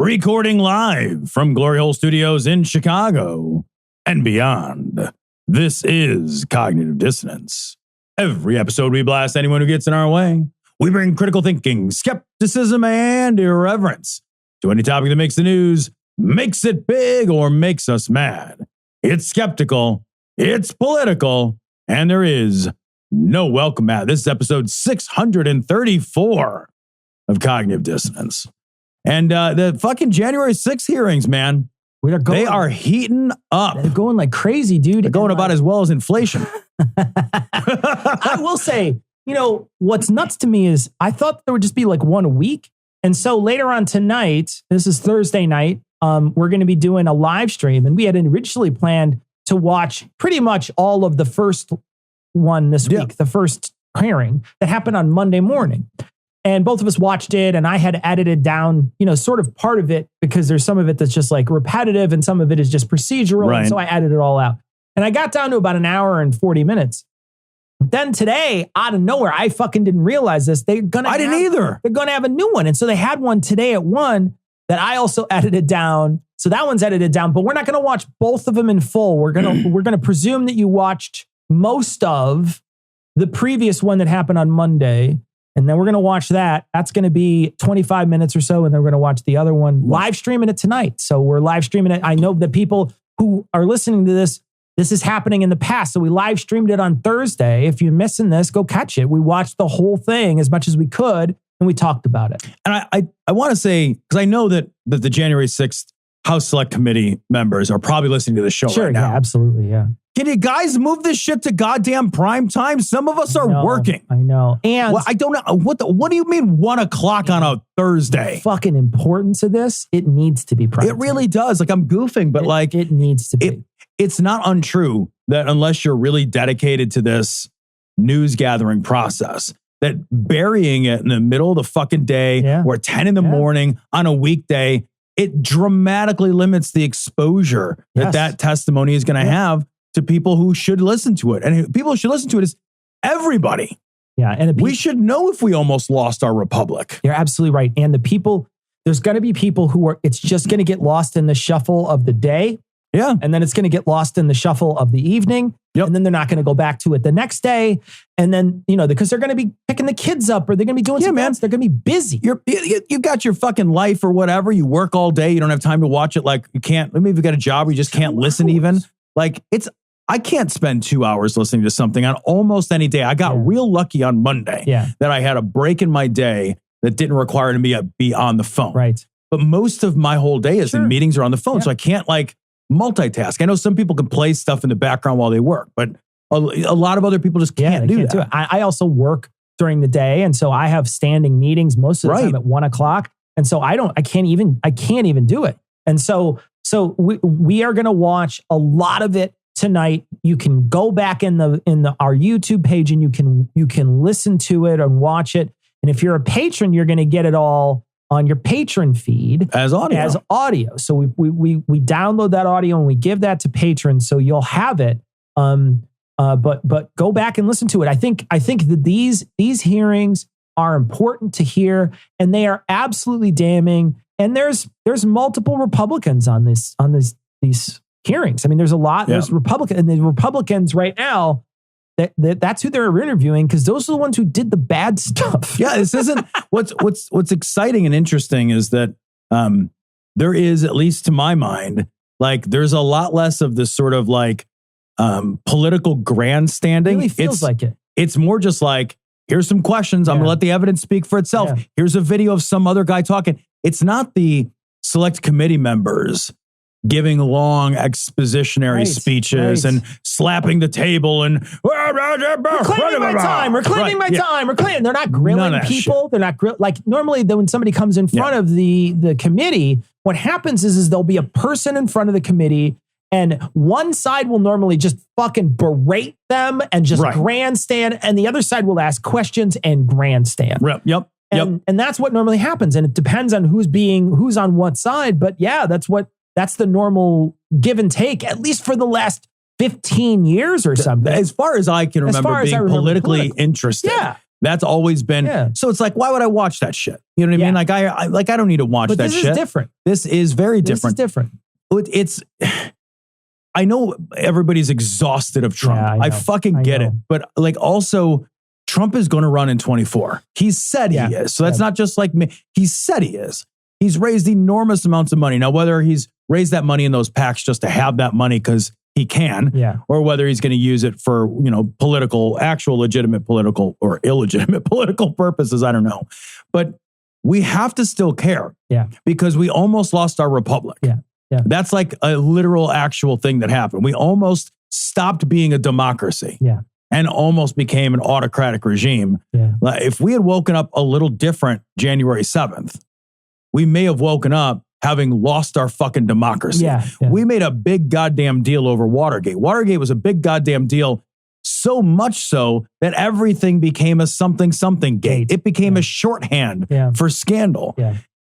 Recording live from Glory Hole Studios in Chicago and beyond. This is Cognitive Dissonance. Every episode we blast anyone who gets in our way. We bring critical thinking, skepticism, and irreverence to any topic that makes the news, makes it big, or makes us mad. It's skeptical, it's political, and there is no welcome mat. This is episode 634 of Cognitive Dissonance. And the fucking January 6th hearings, man, they are heating up. They're going like crazy, dude. They're going about as well as inflation. I will say, you know, what's nuts to me is I thought there would just be like 1 week. And so later on tonight, this is Thursday night, we're going to be doing a live stream. And we had originally planned to watch pretty much all of the first one this week, the first hearing that happened on Monday morning. And both of us watched it, and I had edited down, you know, sort of part of it because there's some of it that's just like repetitive and some of it is just procedural. Right. And so I added it all out. And I got down to about an hour and 40 minutes. Then today, out of nowhere, I fucking didn't realize this. I didn't either. They're going to have a new one. And so they had one today at 1 that I also edited down. So that one's edited down, but we're not going to watch both of them in full. We're going to presume that you watched most of the previous one that happened on Monday. And then we're going to watch that. That's going to be 25 minutes or so. And then we're going to watch the other one, live streaming it tonight. So we're live streaming it. I know that people who are listening to this is happening in the past. So we live streamed it on Thursday. If you're missing this, go catch it. We watched the whole thing as much as we could, and we talked about it. And I want to say, because I know that the January 6th House Select Committee members are probably listening to the show right now. Yeah, absolutely, yeah. Can you guys move this shit to goddamn prime time? Some of us are working. I know. And I don't know. What do you mean 1 o'clock on a Thursday? The fucking importance of this, it needs to be prime time. It really does. Like, I'm goofing, but it needs to be. It's not untrue that unless you're really dedicated to this news gathering process, that burying it in the middle of the fucking day or 10 in the morning on a weekday, it dramatically limits the exposure that testimony is going to have to people who should listen to it. And people who should listen to it is everybody. Yeah. And we should know if we almost lost our republic. You're absolutely right. And the people, there's going to be people who are, it's just going to get lost in the shuffle of the day. Yeah. And then it's going to get lost in the shuffle of the evening. Yep. And then they're not going to go back to it the next day. And then, you know, because they're going to be picking the kids up or they're going to be doing something else. They're going to be busy. You've got your fucking life or whatever. You work all day. You don't have time to watch it. Like, you can't, maybe you've got a job where you just can't listen even. Like, I can't spend 2 hours listening to something on almost any day. I got real lucky on Monday that I had a break in my day that didn't require me to be on the phone. Right. But most of my whole day is in meetings or on the phone. So I can't like multitask. I know some people can play stuff in the background while they work, but a lot of other people just can't do that. I also work during the day. And so I have standing meetings most of the time at 1 o'clock. And so I can't even do it. And so we are going to watch a lot of it tonight. You can go back in our YouTube page and you can listen to it and watch it. And if you're a patron, you're going to get it all on your patron feed as audio. So we download that audio and we give that to patrons, so you'll have it. But go back and listen to it. I think that these hearings are important to hear, and they are absolutely damning. And there's multiple Republicans on these hearings. I mean, there's a lot. There's Republicans, and the Republicans right now, that's who they're interviewing, because those are the ones who did the bad stuff. Yeah, this isn't what's exciting and interesting is that there is, at least to my mind, like there's a lot less of this sort of like political grandstanding. It really feels like it. It's more just like, here's some questions. I'm going to let the evidence speak for itself. Yeah. Here's a video of some other guy talking. It's not the select committee members giving long expositionary speeches and slapping the table and reclaiming my time. They're not grilling people. They're not like normally when somebody comes in front of the committee, what happens is there'll be a person in front of the committee, and one side will normally just fucking berate them and just grandstand, and the other side will ask questions and grandstand. Yep. And that's what normally happens, and it depends on who's on what side. But yeah, that's the normal give and take, at least for the last 15 years or something. As far as I can remember being politically interested. Yeah. That's always been. So it's like, why would I watch that shit? You know what I mean? Like I don't need to watch that shit. This is different. This is very different. This is different. It's. I know everybody's exhausted of Trump. Yeah, I fucking get it. But like also, Trump is going to run in 24. He said he is. So that's not just like me. He said he is. He's raised enormous amounts of money. Now, whether he's raised that money in those PACs just to have that money because he can, or whether he's going to use it for, political, actual legitimate political or illegitimate political purposes, I don't know. But we have to still care because we almost lost our republic. Yeah. That's like a literal actual thing that happened. We almost stopped being a democracy and almost became an autocratic regime. Like, if we had woken up a little different January 7th, we may have woken up having lost our fucking democracy. We made a big goddamn deal over Watergate. Watergate was a big goddamn deal, so much so that everything became a something gate. It became a shorthand for scandal.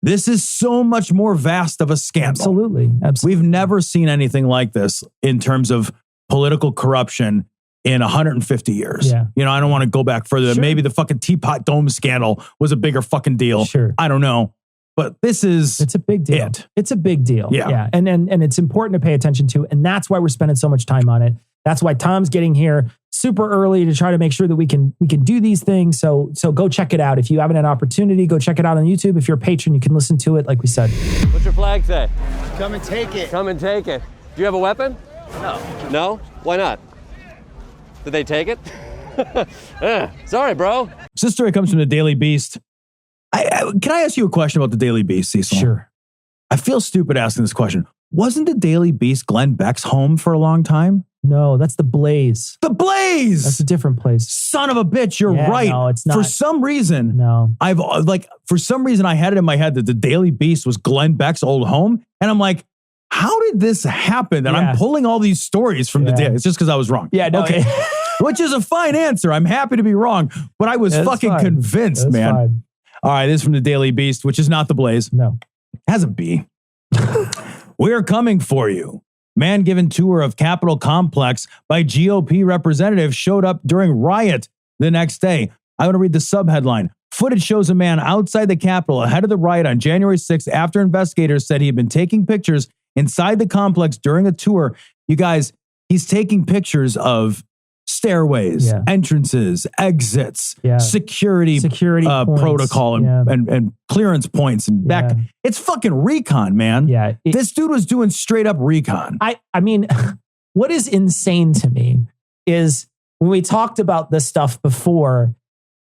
This is so much more vast of a scandal. Absolutely. We've never seen anything like this in terms of political corruption in 150 years. I don't want to go back further. Maybe the fucking Teapot Dome scandal was a bigger fucking deal. I don't know. But it's a big deal. It's a big deal. Yeah. And it's important to pay attention to. And that's why we're spending so much time on it. That's why Tom's getting here super early to try to make sure that we can do these things. So go check it out. If you haven't had an opportunity, go check it out on YouTube. If you're a patron, you can listen to it, like we said. What's your flag say? Come and take it. Come and take it. Do you have a weapon? No. No? Why not? Did they take it? Sorry, bro. This story comes from the Daily Beast. Can I ask you a question about the Daily Beast, Cecil? Sure. I feel stupid asking this question. Wasn't the Daily Beast Glenn Beck's home for a long time? No, that's the Blaze. The Blaze! That's a different place. Son of a bitch, you're right. No, it's not. For some reason, I had it in my head that the Daily Beast was Glenn Beck's old home. And I'm like, how did this happen? That I'm pulling all these stories from the day. It's just because I was wrong. Okay. Which is a fine answer. I'm happy to be wrong. But I was fucking convinced, man. Fine. All right, this is from the Daily Beast, which is not the Blaze. No. It has a B. We're coming for you. Man given tour of Capitol complex by GOP representative showed up during riot the next day. I want to read the subheadline. Footage shows a man outside the Capitol ahead of the riot on January 6th after investigators said he had been taking pictures inside the complex during a tour. You guys, he's taking pictures of stairways, entrances, exits, security protocol and clearance points and back. It's fucking recon, man. This dude was doing straight up recon. I mean, what is insane to me is when we talked about this stuff before,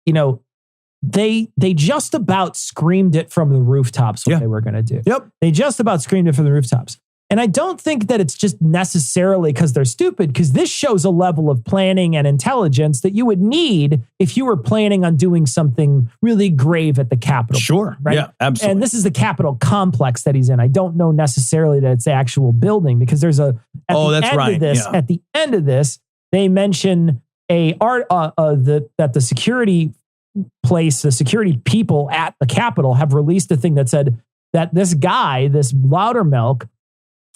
they just about screamed it from the rooftops what they were going to do. They just about screamed it from the rooftops. And I don't think that it's just necessarily because they're stupid, because this shows a level of planning and intelligence that you would need if you were planning on doing something really grave at the Capitol. Sure. Right? Yeah, absolutely. And this is the Capitol complex that he's in. I don't know necessarily that it's the actual building, because there's at the end of this, they mention that the security place, the security people at the Capitol have released a thing that said that this guy, this Loudermilk,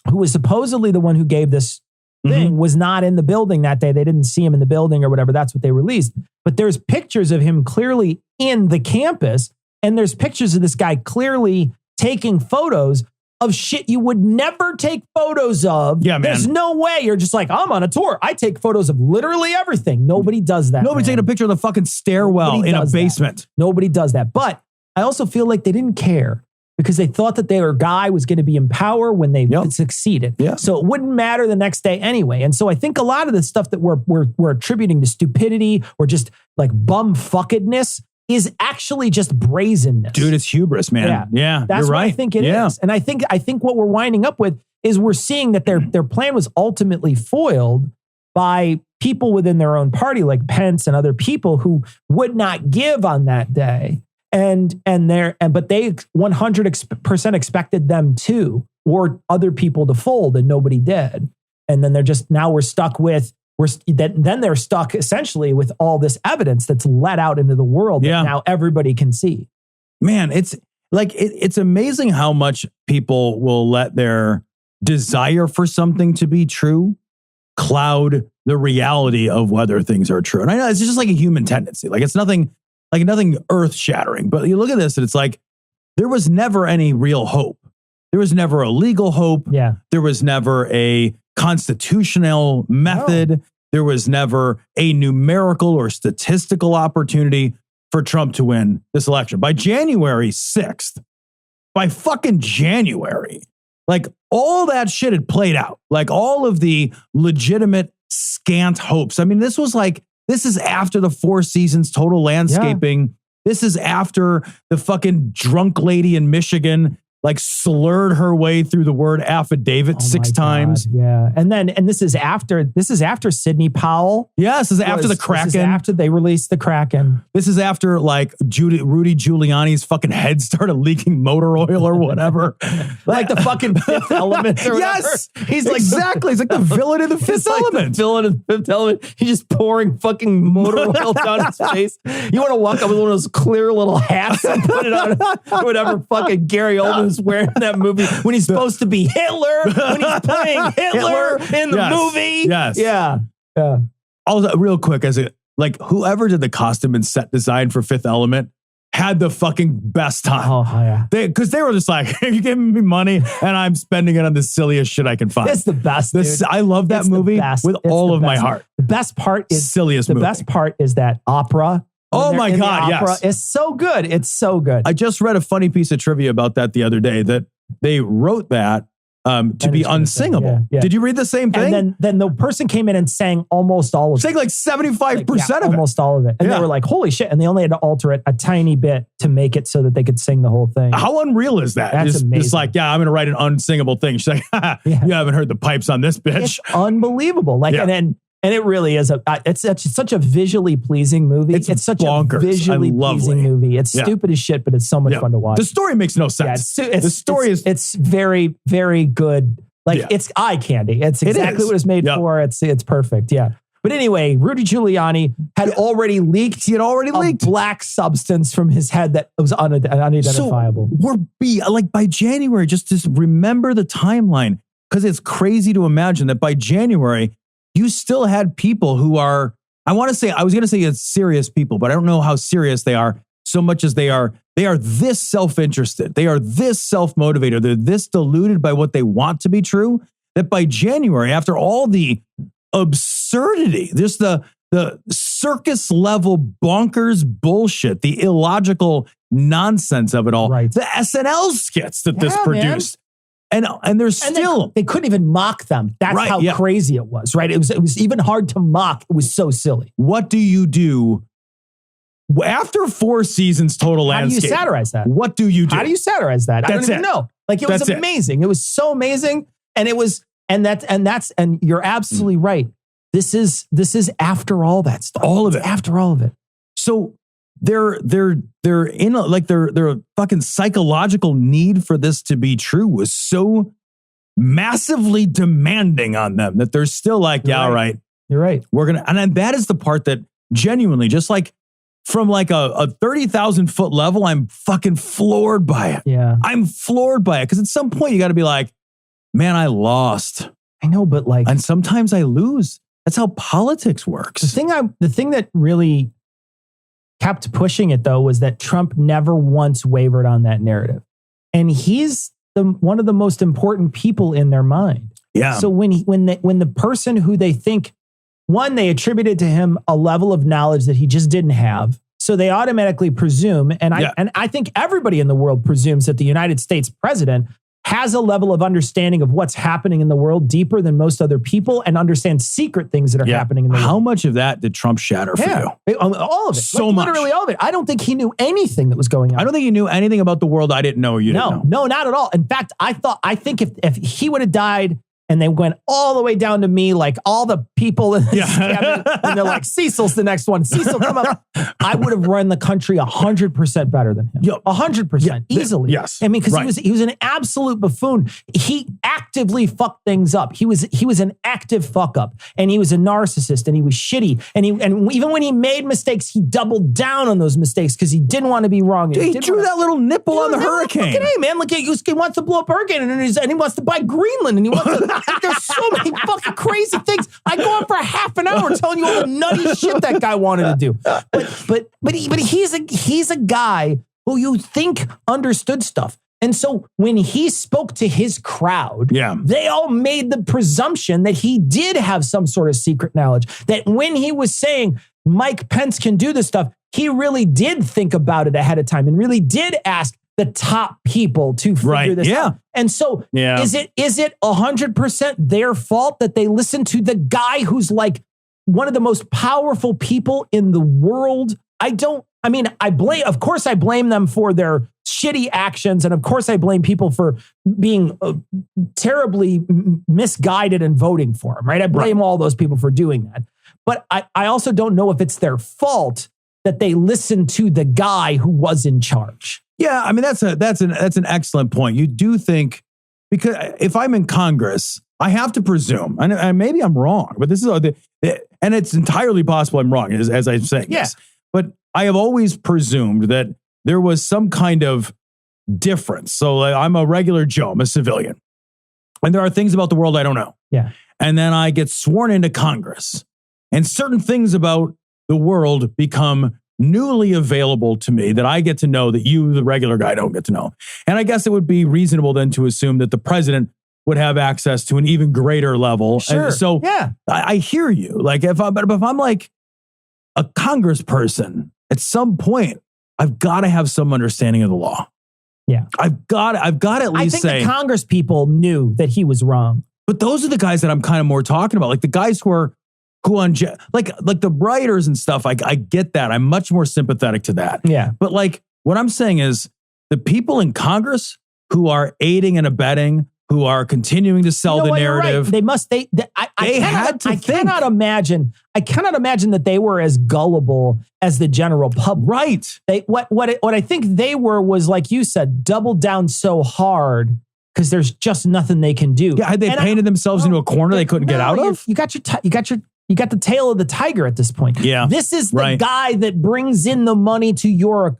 who was supposedly the one who gave this thing, was not in the building that day. They didn't see him in the building or whatever. That's what they released. But there's pictures of him clearly in the campus. And there's pictures of this guy clearly taking photos of shit you would never take photos of. Yeah, man. There's no way you're just like, I'm on a tour. I take photos of literally everything. Nobody does that. Nobody's taking a picture of the fucking stairwell in a basement. Nobody does that. But I also feel like they didn't care, because they thought that their guy was going to be in power when they succeeded. So it wouldn't matter the next day anyway. And so I think a lot of the stuff that we're attributing to stupidity or just like bumfuckedness is actually just brazenness. Dude, it's hubris, man. Yeah, that's you're what right. I think it is. And I think what we're winding up with is we're seeing that their plan was ultimately foiled by people within their own party, like Pence and other people who would not give on that day. But they 100% expected them to, or other people to fold, and nobody did. And then we're stuck essentially with all this evidence that's let out into the world that now everybody can see. Man, it's like, it's amazing how much people will let their desire for something to be true cloud the reality of whether things are true. And I know it's just like a human tendency. Like it's nothing earth shattering, but you look at this and it's like, there was never any real hope. There was never a legal hope. Yeah. There was never a constitutional method. No. There was never a numerical or statistical opportunity for Trump to win this election. By January 6th, by fucking January, like all that shit had played out. Like all of the legitimate scant hopes. I mean, this is after the Four Seasons total landscaping. Yeah. This is after the fucking drunk lady in Michigan like slurred her way through the word affidavit 6 times. Yeah. And this is after Sidney Powell. Yeah, this is after the Kraken. This is after they released the Kraken. This is after like Rudy Giuliani's fucking head started leaking motor oil or whatever. like the fucking Fifth Element or whatever. Yes. He's like, exactly. He's like the villain in the Fifth Element. Like the villain in the Fifth Element. He's just pouring fucking motor oil down his face. You want to walk up with one of those clear little hats and put it on whatever fucking Gary Oldman is wearing in that movie when he's supposed to be Hitler, when he's playing Hitler in the movie. Yes. Yeah. Also, real quick, whoever did the costume and set design for Fifth Element had the fucking best time. Oh, yeah. Because they were just like, you're giving me money and I'm spending it on the silliest shit I can find. It's the best, dude. I love that movie with all of my heart. The best part is silliest movie. The best part is that opera. Oh my God, yes. It's so good. It's so good. I just read a funny piece of trivia about that the other day, that they wrote that to be unsingable. Yeah. Did you read the same thing? And then the person came in and sang almost all of it. Sang like 75% of it. Almost all of it. And they were like, holy shit. And they only had to alter it a tiny bit to make it so that they could sing the whole thing. How unreal is that? That's amazing. It's like, I'm going to write an unsingable thing. She's like, you haven't heard the pipes on this bitch. It's unbelievable. And it really is it's such a visually pleasing movie. It's such bonkers. A visually pleasing movie. It's stupid as shit, but it's so much fun to watch. The story makes no sense. The story is very, very good. It's eye candy. It's exactly what it's made for. It's perfect. Yeah. But anyway, Rudy Giuliani had already leaked. He had already leaked black substance from his head that was unidentifiable. So by January, just remember the timeline, because it's crazy to imagine that by January, you still had people who are, I was going to say it's serious people, but I don't know how serious they are so much as they are this self-interested. They are this self-motivated. They're this deluded by what they want to be true, that by January, after all the absurdity, just the circus level bonkers bullshit, the illogical nonsense of it all, the SNL skits that this produced. And there's still... They couldn't even mock them. That's how crazy it was, right? It was even hard to mock. It was so silly. What do you do after 4 seasons total landscape? How do you satirize that? What do you do? How do you satirize that? I don't even know. Like, it was amazing. It was so amazing. And it was... And you're absolutely right. This is after all that stuff. All of it. After all of it. So... Their fucking psychological need for this to be true was so massively demanding on them that they're still like, all right. You're right. We're going to, and that is the part that genuinely, just like from like a 30,000 foot level, I'm fucking floored by it. Yeah. I'm floored by it. Because at some point you got to be like, man, I lost. I know, but and sometimes I lose. That's how politics works. The thing that really kept pushing it, though, was that Trump never once wavered on that narrative. And he's one of the most important people in their mind. Yeah. So when the person who they think, one, they attributed to him a level of knowledge that he just didn't have. So they automatically presume, and I think everybody in the world presumes that the United States president has a level of understanding of what's happening in the world deeper than most other people, and understands secret things that are happening in the world. How much of that did Trump shatter for you? All of it. So much. Literally all of it. I don't think he knew anything that was going on. I don't think he knew anything about the world I didn't know or you didn't know. No, not at all. In fact, I think if he would have died and they went all the way down to me, like all the people in this cabinet, and they're like, Cecil's the next one. Cecil, come up. I would have run the country 100% better than him. 100%, easily. Yes. I mean, because he was an absolute buffoon. He actively fucked things up. He was an active fuck up, and he was a narcissist, and he was shitty. And even when he made mistakes, he doubled down on those mistakes because he didn't want to be wrong. He drew that little nipple on the hurricane. Look at him, man. Look at he wants to blow up a hurricane, and he wants to buy Greenland, and he wants to There's so many fucking crazy things. I go on for half an hour telling you all the nutty shit that guy wanted to do. But he's a guy who you think understood stuff. And so when he spoke to his crowd, they all made the presumption that he did have some sort of secret knowledge. That when he was saying Mike Pence can do this stuff, he really did think about it ahead of time and really did ask the top people to figure this out. And so is it 100% their fault that they listen to the guy who's like one of the most powerful people in the world? Of course I blame them for their shitty actions. And of course I blame people for being terribly misguided and voting for him, right? I blame all those people for doing that. But I also don't know if it's their fault that they listened to the guy who was in charge. Yeah, I mean, that's an excellent point. You do think, because if I'm in Congress, I have to presume, and maybe I'm wrong, but this is, and it's entirely possible I'm wrong, as I'm saying this. But I have always presumed that there was some kind of difference. So I'm a regular Joe, I'm a civilian. And there are things about the world I don't know. Yeah. And then I get sworn into Congress. And certain things about the world become newly available to me that I get to know that you, the regular guy, don't get to know. And I guess it would be reasonable then to assume that the president would have access to an even greater level. Sure. And so I hear you. Like if I'm like a congressperson, at some point, I've got to have some understanding of the law. Yeah. I've got to at least say. I think the Congress people knew that he was wrong. But those are the guys that I'm kind of more talking about. Like the guys who on like the writers and stuff, I get that. I'm much more sympathetic to that. Yeah. But like what I'm saying is the people in Congress who are aiding and abetting, who are continuing to sell the narrative. Right. I cannot imagine that they were as gullible as the general public. Right. What I think they were was, like you said, doubled down so hard because there's just nothing they can do. Yeah. Had they painted themselves into a corner they couldn't get out of? You got the tail of the tiger at this point. Yeah. This is the guy that brings in the money to your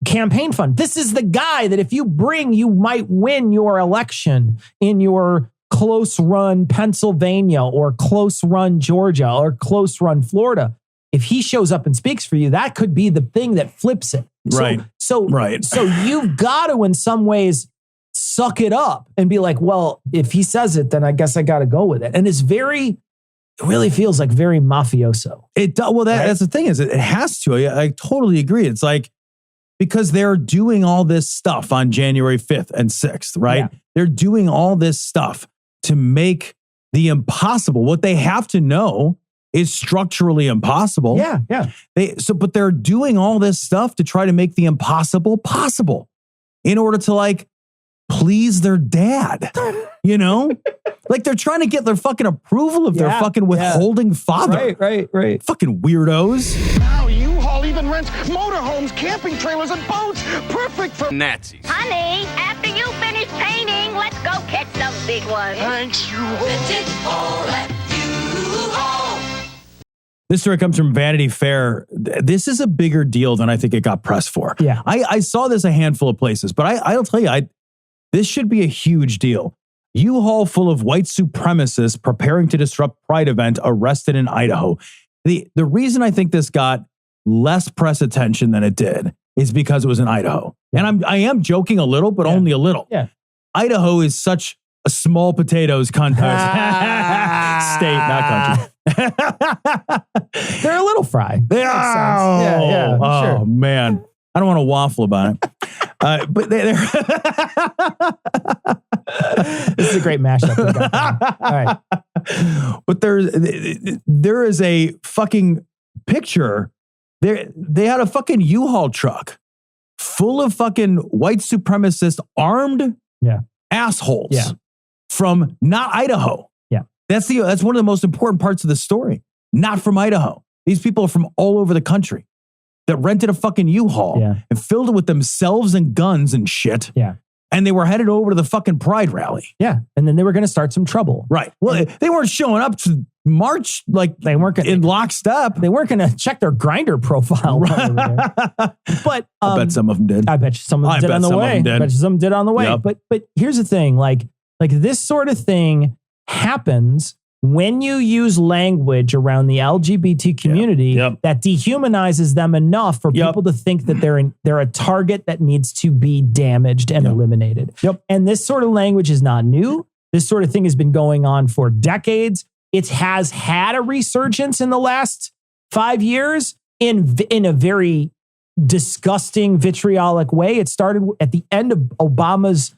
campaign fund. This is the guy that if you might win your election in your close run Pennsylvania or close run Georgia or close run Florida. If he shows up and speaks for you, that could be the thing that flips it. So you've got to, in some ways, suck it up and be like, well, if he says it, then I guess I got to go with it. And it really feels like very mafioso. That's the thing is it has to. I totally agree. It's like, because they're doing all this stuff on January 5th and 6th, right? Yeah. They're doing all this stuff to make the impossible. What they have to know is structurally impossible. Yeah. But they're doing all this stuff to try to make the impossible possible in order to like please their dad, you know? Like they're trying to get their fucking approval of their fucking withholding father. Right. Fucking weirdos. Now U-Haul even rents motorhomes, camping trailers, and boats. Perfect for Nazis. Honey, after you finish painting, let's go catch some big ones. Thanks, U-Haul. This story comes from Vanity Fair. This is a bigger deal than I think it got press for. Yeah. I saw this a handful of places, but I'll tell you, this should be a huge deal. U-Haul full of white supremacists preparing to disrupt Pride event arrested in Idaho. The reason I think this got less press attention than it did is because it was in Idaho. Yeah. And I am joking a little, but only a little. Yeah. Idaho is such a small potatoes country. State, not country. They're a little fry. They are. Yeah, oh, sure. Man. I don't want to waffle about it. But they're this is a great mashup. All right. But there is a fucking picture. They had a fucking U-Haul truck full of fucking white supremacist armed assholes from not Idaho. Yeah. That's one of the most important parts of the story. Not from Idaho. These people are from all over the country that rented a fucking U-Haul and filled it with themselves and guns and shit. Yeah. And they were headed over to the fucking Pride rally. Yeah. And then they were going to start some trouble. Right. Well, they weren't showing up to march like they weren't in lockstep. They weren't going to check their Grindr profile. Right. But I bet some of them did. I bet you some of them did on the way. I bet you some did on the way. Yep. But here's the thing, like Like this sort of thing happens when you use language around the LGBT community that dehumanizes them enough for people to think that they're a target that needs to be damaged and eliminated. And this sort of language is not new. This sort of thing has been going on for decades. It has had a resurgence in the last 5 years in a very disgusting, vitriolic way. It started at the end of Obama's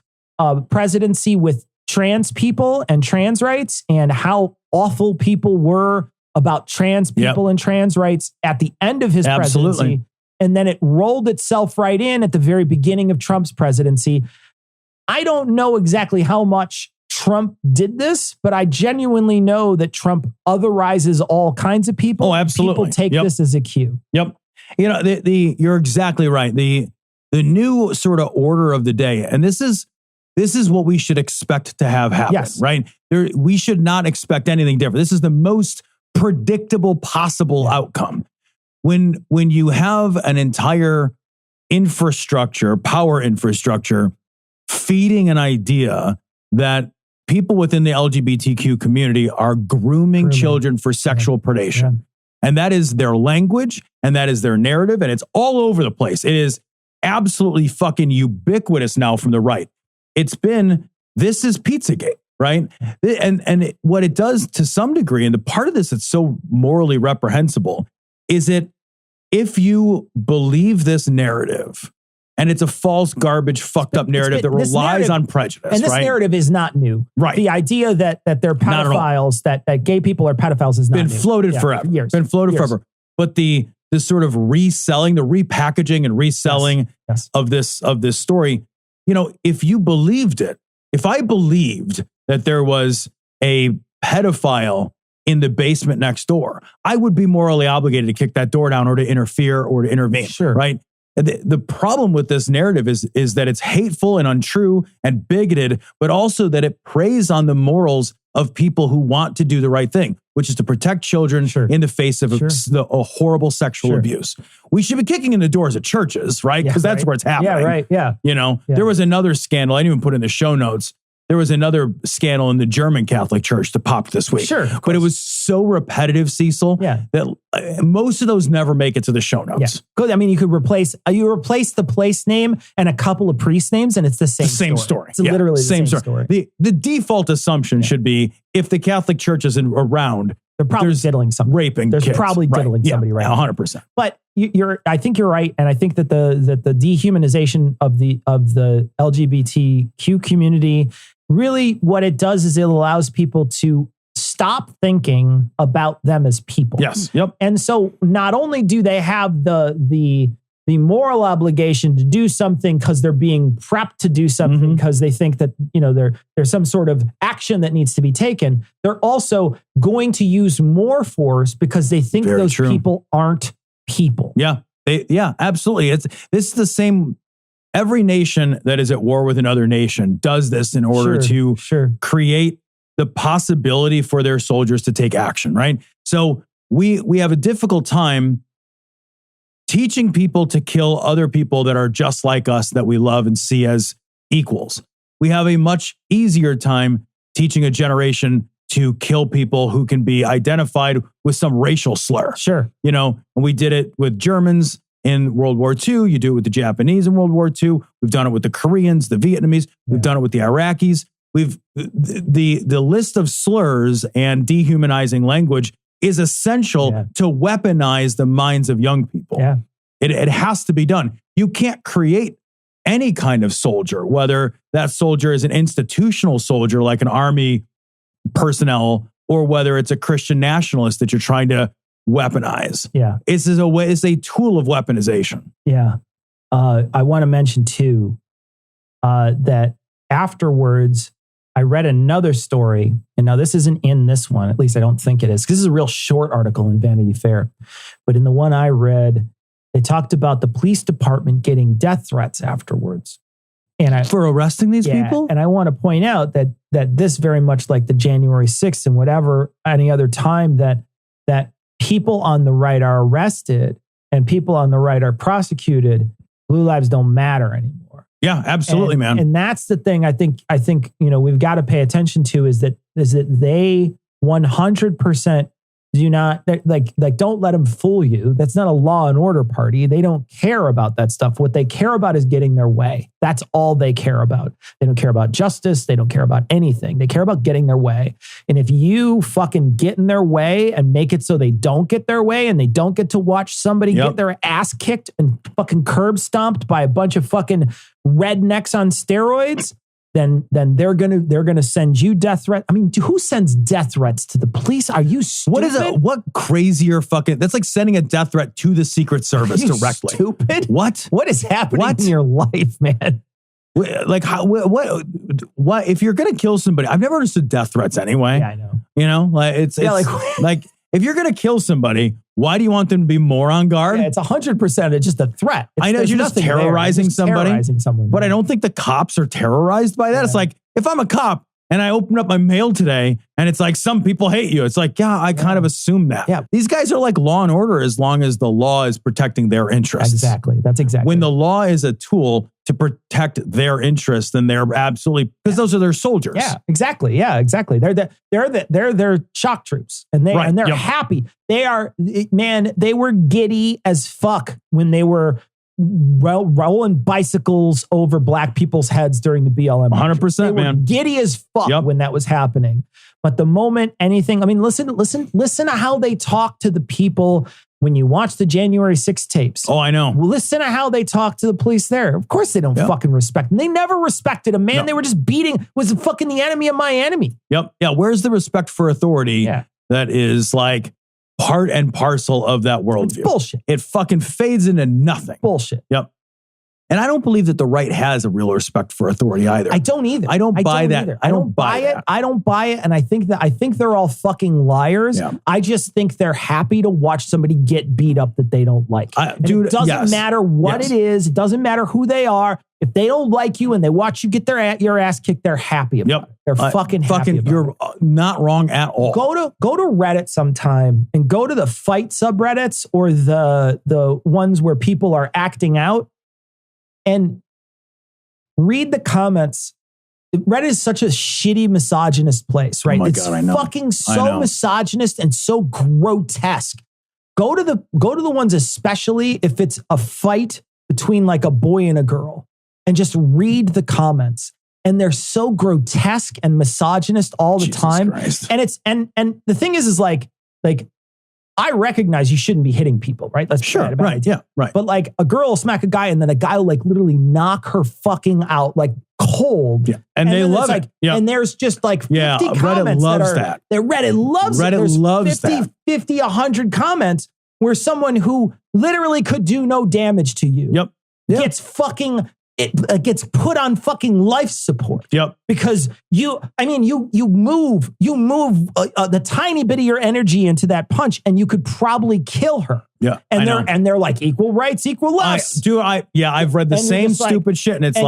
presidency with trans people and trans rights and how awful people were about trans people and trans rights at the end of his presidency. And then it rolled itself right in at the very beginning of Trump's presidency. I don't know exactly how much Trump did this, but I genuinely know that Trump otherizes all kinds of people. Oh, absolutely. People take this as a cue. You know, you're exactly right. The new sort of order of the day, and this is what we should expect to have happen, right? We should not expect anything different. This is the most predictable possible outcome. When you have an entire infrastructure, power infrastructure, feeding an idea that people within the LGBTQ community are grooming children for sexual predation. And that is their language, and that is their narrative, and it's all over the place. It is absolutely fucking ubiquitous now from the right. This is Pizzagate, right? And what it does to some degree, and the part of this that's so morally reprehensible, is that if you believe this narrative, and it's a false, garbage, fucked up narrative that relies on prejudice. And this narrative is not new. Right. The idea that they're pedophiles, that gay people are pedophiles is not new. Been floated forever. Been floated forever. But the sort of reselling, the repackaging and reselling of this story, you know, if you believed it, if I believed that there was a pedophile in the basement next door, I would be morally obligated to kick that door down or to interfere or to intervene. Sure. Right. The problem with this narrative is that it's hateful and untrue and bigoted, but also that it preys on the morals of people who want to do the right thing, which is to protect children in the face of a horrible sexual abuse. We should be kicking in the doors of churches, right? Because that's where it's happening. Yeah, right. Yeah. You know, there was another scandal. I didn't even put in the show notes. There was another scandal in the German Catholic Church that popped this week. Sure. But it was so repetitive, Cecil, that most of those never make it to the show notes. I mean, you could replace the place name and a couple of priest names, and it's the same story. It's literally the same story. The default assumption should be if the Catholic Church isn't around, they're probably diddling somebody. Raping There's kids. probably diddling somebody right now. 100%. But I think you're right, and I think that the dehumanization of the LGBTQ community, really what it does is it allows people to stop thinking about them as people. Yes. Yep. And so not only do they have the moral obligation to do something because they're being prepped to do something because they think that, you know, there's some sort of action that needs to be taken, they're also going to use more force because they think those people aren't people. Yeah, absolutely. This is the same. Every nation that is at war with another nation does this in order to create the possibility for their soldiers to take action, right? So we have a difficult time teaching people to kill other people that are just like us, that we love and see as equals. We have a much easier time teaching a generation to kill people who can be identified with some racial slur. Sure. You know, and we did it with Germans in World War II. You do it with the Japanese in World War II. We've done it with the Koreans, the Vietnamese. We've done it with the Iraqis. The list of slurs and dehumanizing language is essential to weaponize the minds of young people. Yeah. It has to be done. You can't create any kind of soldier, whether that soldier is an institutional soldier like an army personnel, or whether it's a Christian nationalist that you're trying to weaponize. Yeah. It's a tool of weaponization. Yeah. I want to mention too, that afterwards, I read another story, and now this isn't in this one, at least I don't think it is, because this is a real short article in Vanity Fair. But in the one I read, they talked about the police department getting death threats afterwards. And for arresting these people? And I want to point out that this, very much like the January 6th and whatever, any other time that people on the right are arrested and people on the right are prosecuted, blue lives don't matter anymore. Yeah, absolutely, man. And that's the thing I think, we've got to pay attention to is that they 100% do not, don't let them fool you. That's not a law and order party. They don't care about that stuff. What they care about is getting their way. That's all they care about. They don't care about justice. They don't care about anything. They care about getting their way. And if you fucking get in their way and make it so they don't get their way and they don't get to watch somebody get their ass kicked and fucking curb stomped by a bunch of fucking rednecks on steroids, then they're gonna send you death threats. I mean, who sends death threats to the police? Are you stupid? What crazier fucking? That's like sending a death threat to the Secret Service directly. Stupid. What is happening in your life, man? Like how? What? If you're gonna kill somebody, I've never understood death threats anyway. Yeah, I know. You know, like it's like if you're gonna kill somebody, why do you want them to be more on guard? Yeah, it's 100%. It's just a threat. I know you're just terrorizing somebody. But I don't think the cops are terrorized by that. Yeah. It's like, if I'm a cop and I open up my mail today and it's like, some people hate you. It's like, I kind of assume that. Yeah. These guys are like law and order as long as the law is protecting their interests. Exactly. That's exactly. When the law is a tool to protect their interests, then they're absolutely, because those are their soldiers. Yeah, exactly. Yeah, exactly. They're shock troops and they're happy. They are, man, they were giddy as fuck when they were rolling bicycles over black people's heads during the BLM. 100%, man. Giddy as fuck when that was happening. But the moment anything, I mean, listen to how they talk to the people when you watch the January 6th tapes. Oh, I know. Listen to how they talk to the police there. Of course they don't fucking respect them. They never respected a man. No. They were just was fucking the enemy of my enemy. Yep. Yeah. Where's the respect for authority that is like part and parcel of that worldview? It's bullshit. It fucking fades into nothing. Bullshit. Yep. And I don't believe that the right has a real respect for authority either. I don't either. I don't buy that. I don't buy it. I don't buy it. And I think they're all fucking liars. Yeah. I just think they're happy to watch somebody get beat up that they don't like. Dude, it doesn't matter what it is. It doesn't matter who they are. If they don't like you and they watch you get your ass kicked, they're happy about it. They're fucking happy about you're not wrong at all. Go to Reddit sometime and go to the fight subreddits or the ones where people are acting out and read the comments. Reddit is such a shitty misogynist place, right? Oh my God, I know. Fucking so misogynist and so grotesque. Go to the ones, especially if it's a fight between like a boy and a girl, and just read the comments. And they're so grotesque and misogynist all the time. Christ. And the thing is like I recognize you shouldn't be hitting people, right? Let's sure, right, yeah, right. But like a girl will smack a guy and then a guy will like literally knock her fucking out like cold. Yeah. And they love it. Yeah. And there's just like 50 comments Reddit loves that. Reddit loves it. There's loves 50, 100 comments where someone who literally could do no damage to you gets fucking... It gets put on fucking life support. Yep. Because you move the tiny bit of your energy into that punch, and you could probably kill her. Yeah. And they're like equal rights, equal us. I've read the same stupid shit, and it's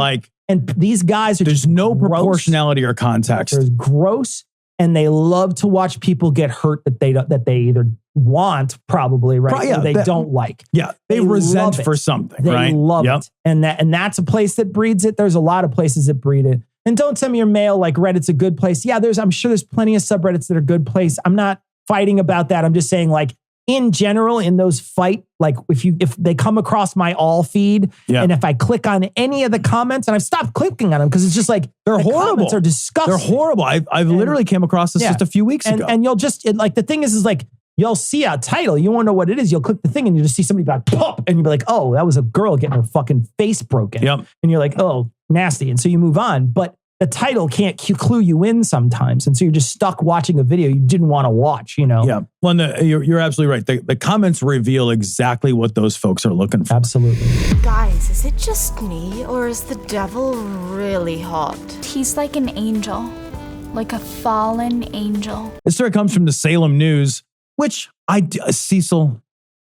and these guys are there's no proportionality or context. There's gross, and they love to watch people get hurt that they either want, probably, right? Or they don't like. Yeah. They resent for something, right? They love it. And that's a place that breeds it. There's a lot of places that breed it. And don't send me your mail like Reddit's a good place. Yeah, I'm sure there's plenty of subreddits that are good place. I'm not fighting about that. I'm just saying, like, in general, in those like if they come across my all feed, and if I click on any of the comments, and I've stopped clicking on them because it's just like they're horrible. Comments are disgusting. They're horrible. I've literally came across this just a few weeks ago. And you'll just like the thing is like you'll see a title, you won't know what it is. You'll click the thing and you just see somebody be like pop, and you'll be like, oh, that was a girl getting her fucking face broken. Yep. And you're like, oh, nasty, and so you move on, but the title can't clue you in sometimes. And so you're just stuck watching a video you didn't want to watch, you know? Yeah. Well, you're absolutely right. The comments reveal exactly what those folks are looking for. Absolutely. Guys, is it just me, or is the devil really hot? He's like an angel, like a fallen angel. This story comes from the Salem News, which Cecil,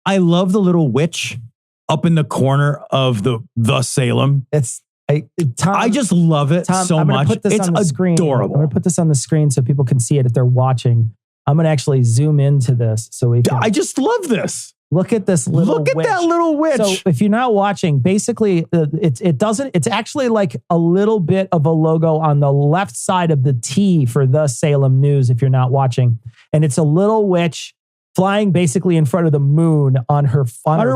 I love the little witch up in the corner of the Salem. Tom, I just love it so much. Put this it's on the screen. Adorable. I'm going to put this on the screen so people can see it if they're watching. I'm going to actually zoom into this so we can. I just love this. Look at this little Look at witch. that little witch. So if you're not watching, basically it's actually like a little bit of a logo on the left side of the T for the Salem News if you're not watching. And it's a little witch flying basically in front of the moon on her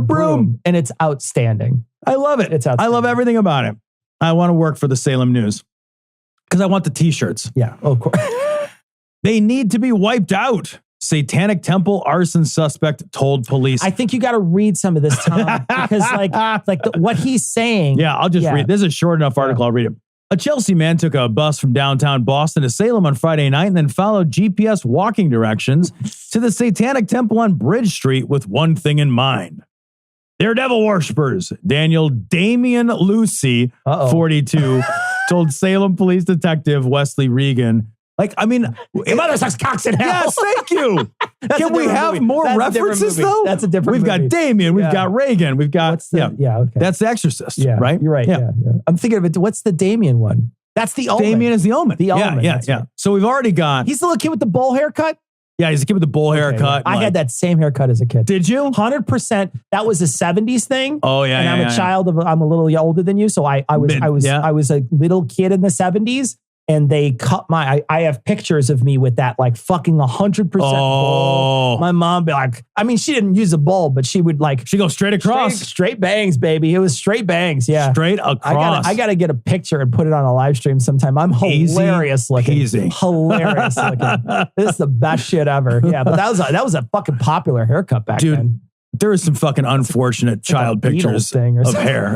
broom. And it's outstanding. I love it. It's outstanding. I love everything about it. I want to work for the Salem News because I want the t-shirts. Yeah, of course. They need to be wiped out. Satanic Temple arson suspect told police. I think you got to read some of this, Tom, because what he's saying. Yeah, I'll just read. This is a short enough article. I'll read it. A Chelsea man took a bus from downtown Boston to Salem on Friday night and then followed GPS walking directions to the Satanic Temple on Bridge Street with one thing in mind. They're devil worshippers. Damian Lucy, 42, told Salem police detective Wesley Regan. Your mother sucks cocks in hell. Yes, thank you. Can we have more references, though? That's a different movie. We've got Damien. We've got Reagan. We've got... okay. That's The Exorcist, yeah, right? You're right, yeah. I'm thinking of it. What's the Damien one? That's the Omen. Damien is the Omen. The Omen. Yeah. Right. So we've already got... He's the little kid with the bowl haircut? Yeah, he's a kid with the bowl haircut. I had that same haircut as a kid. Did you? 100%. That was a 70s thing. Oh, yeah, And I'm a child of... I'm a little older than you, so I was a little kid in the 70s. And they cut I have pictures of me with that like fucking 100% bowl. My mom be like, I mean, she didn't use a bowl, but she would like... She go straight across. Straight bangs, baby. It was straight bangs, yeah. Straight across. I got to get a picture and put it on a live stream sometime. I'm hilarious looking. Easy. Hilarious looking. This is the best shit ever. Yeah, but that was a fucking popular haircut back then. There is some fucking unfortunate child pictures of hair.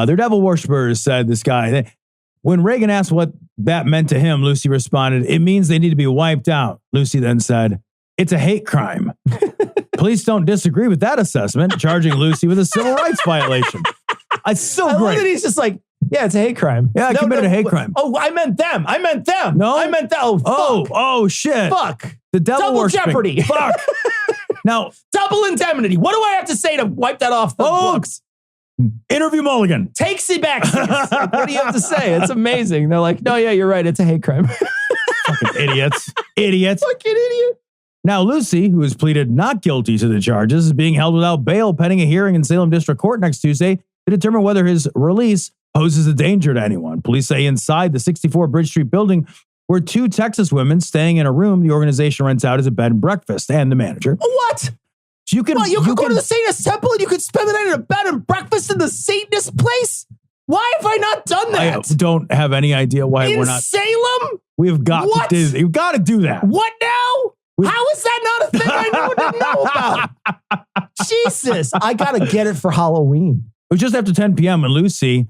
Their devil worshippers, said this guy. When Reagan asked what that meant to him, Lucy responded, "It means they need to be wiped out." Lucy then said, "It's a hate crime." Police don't disagree with that assessment, charging Lucy with a civil rights violation. It's so great. Love that he's just like, yeah, it's a hate crime. Yeah, I committed a hate crime. Oh, I meant them. No? I meant that. Oh, fuck. Oh, shit. Fuck. The devil Double worshiping. Jeopardy. Fuck. Now, double indemnity. What do I have to say to wipe that off the books? Interview Mulligan. Takes it back. Like, what do you have to say? It's amazing. They're like, no, yeah, you're right. It's a hate crime. Fucking idiots. Idiots. Fucking idiot. Now, Lucy, who has pleaded not guilty to the charges, is being held without bail pending a hearing in Salem District Court next Tuesday to determine whether his release poses a danger to anyone. Police say inside the 64 Bridge Street building were two Texas women staying in a room the organization rents out as a bed and breakfast, and the manager. What? So you could go to the Satanist Temple and you could spend the night in a bed and breakfast in the Satanist place? Why have I not done that? I don't have any idea why we're not. In Salem? We've got to do that. You've got to do that. What now? How is that not a thing I didn't know about? Jesus, I got to get it for Halloween. It was just after 10 p.m. when Lucy,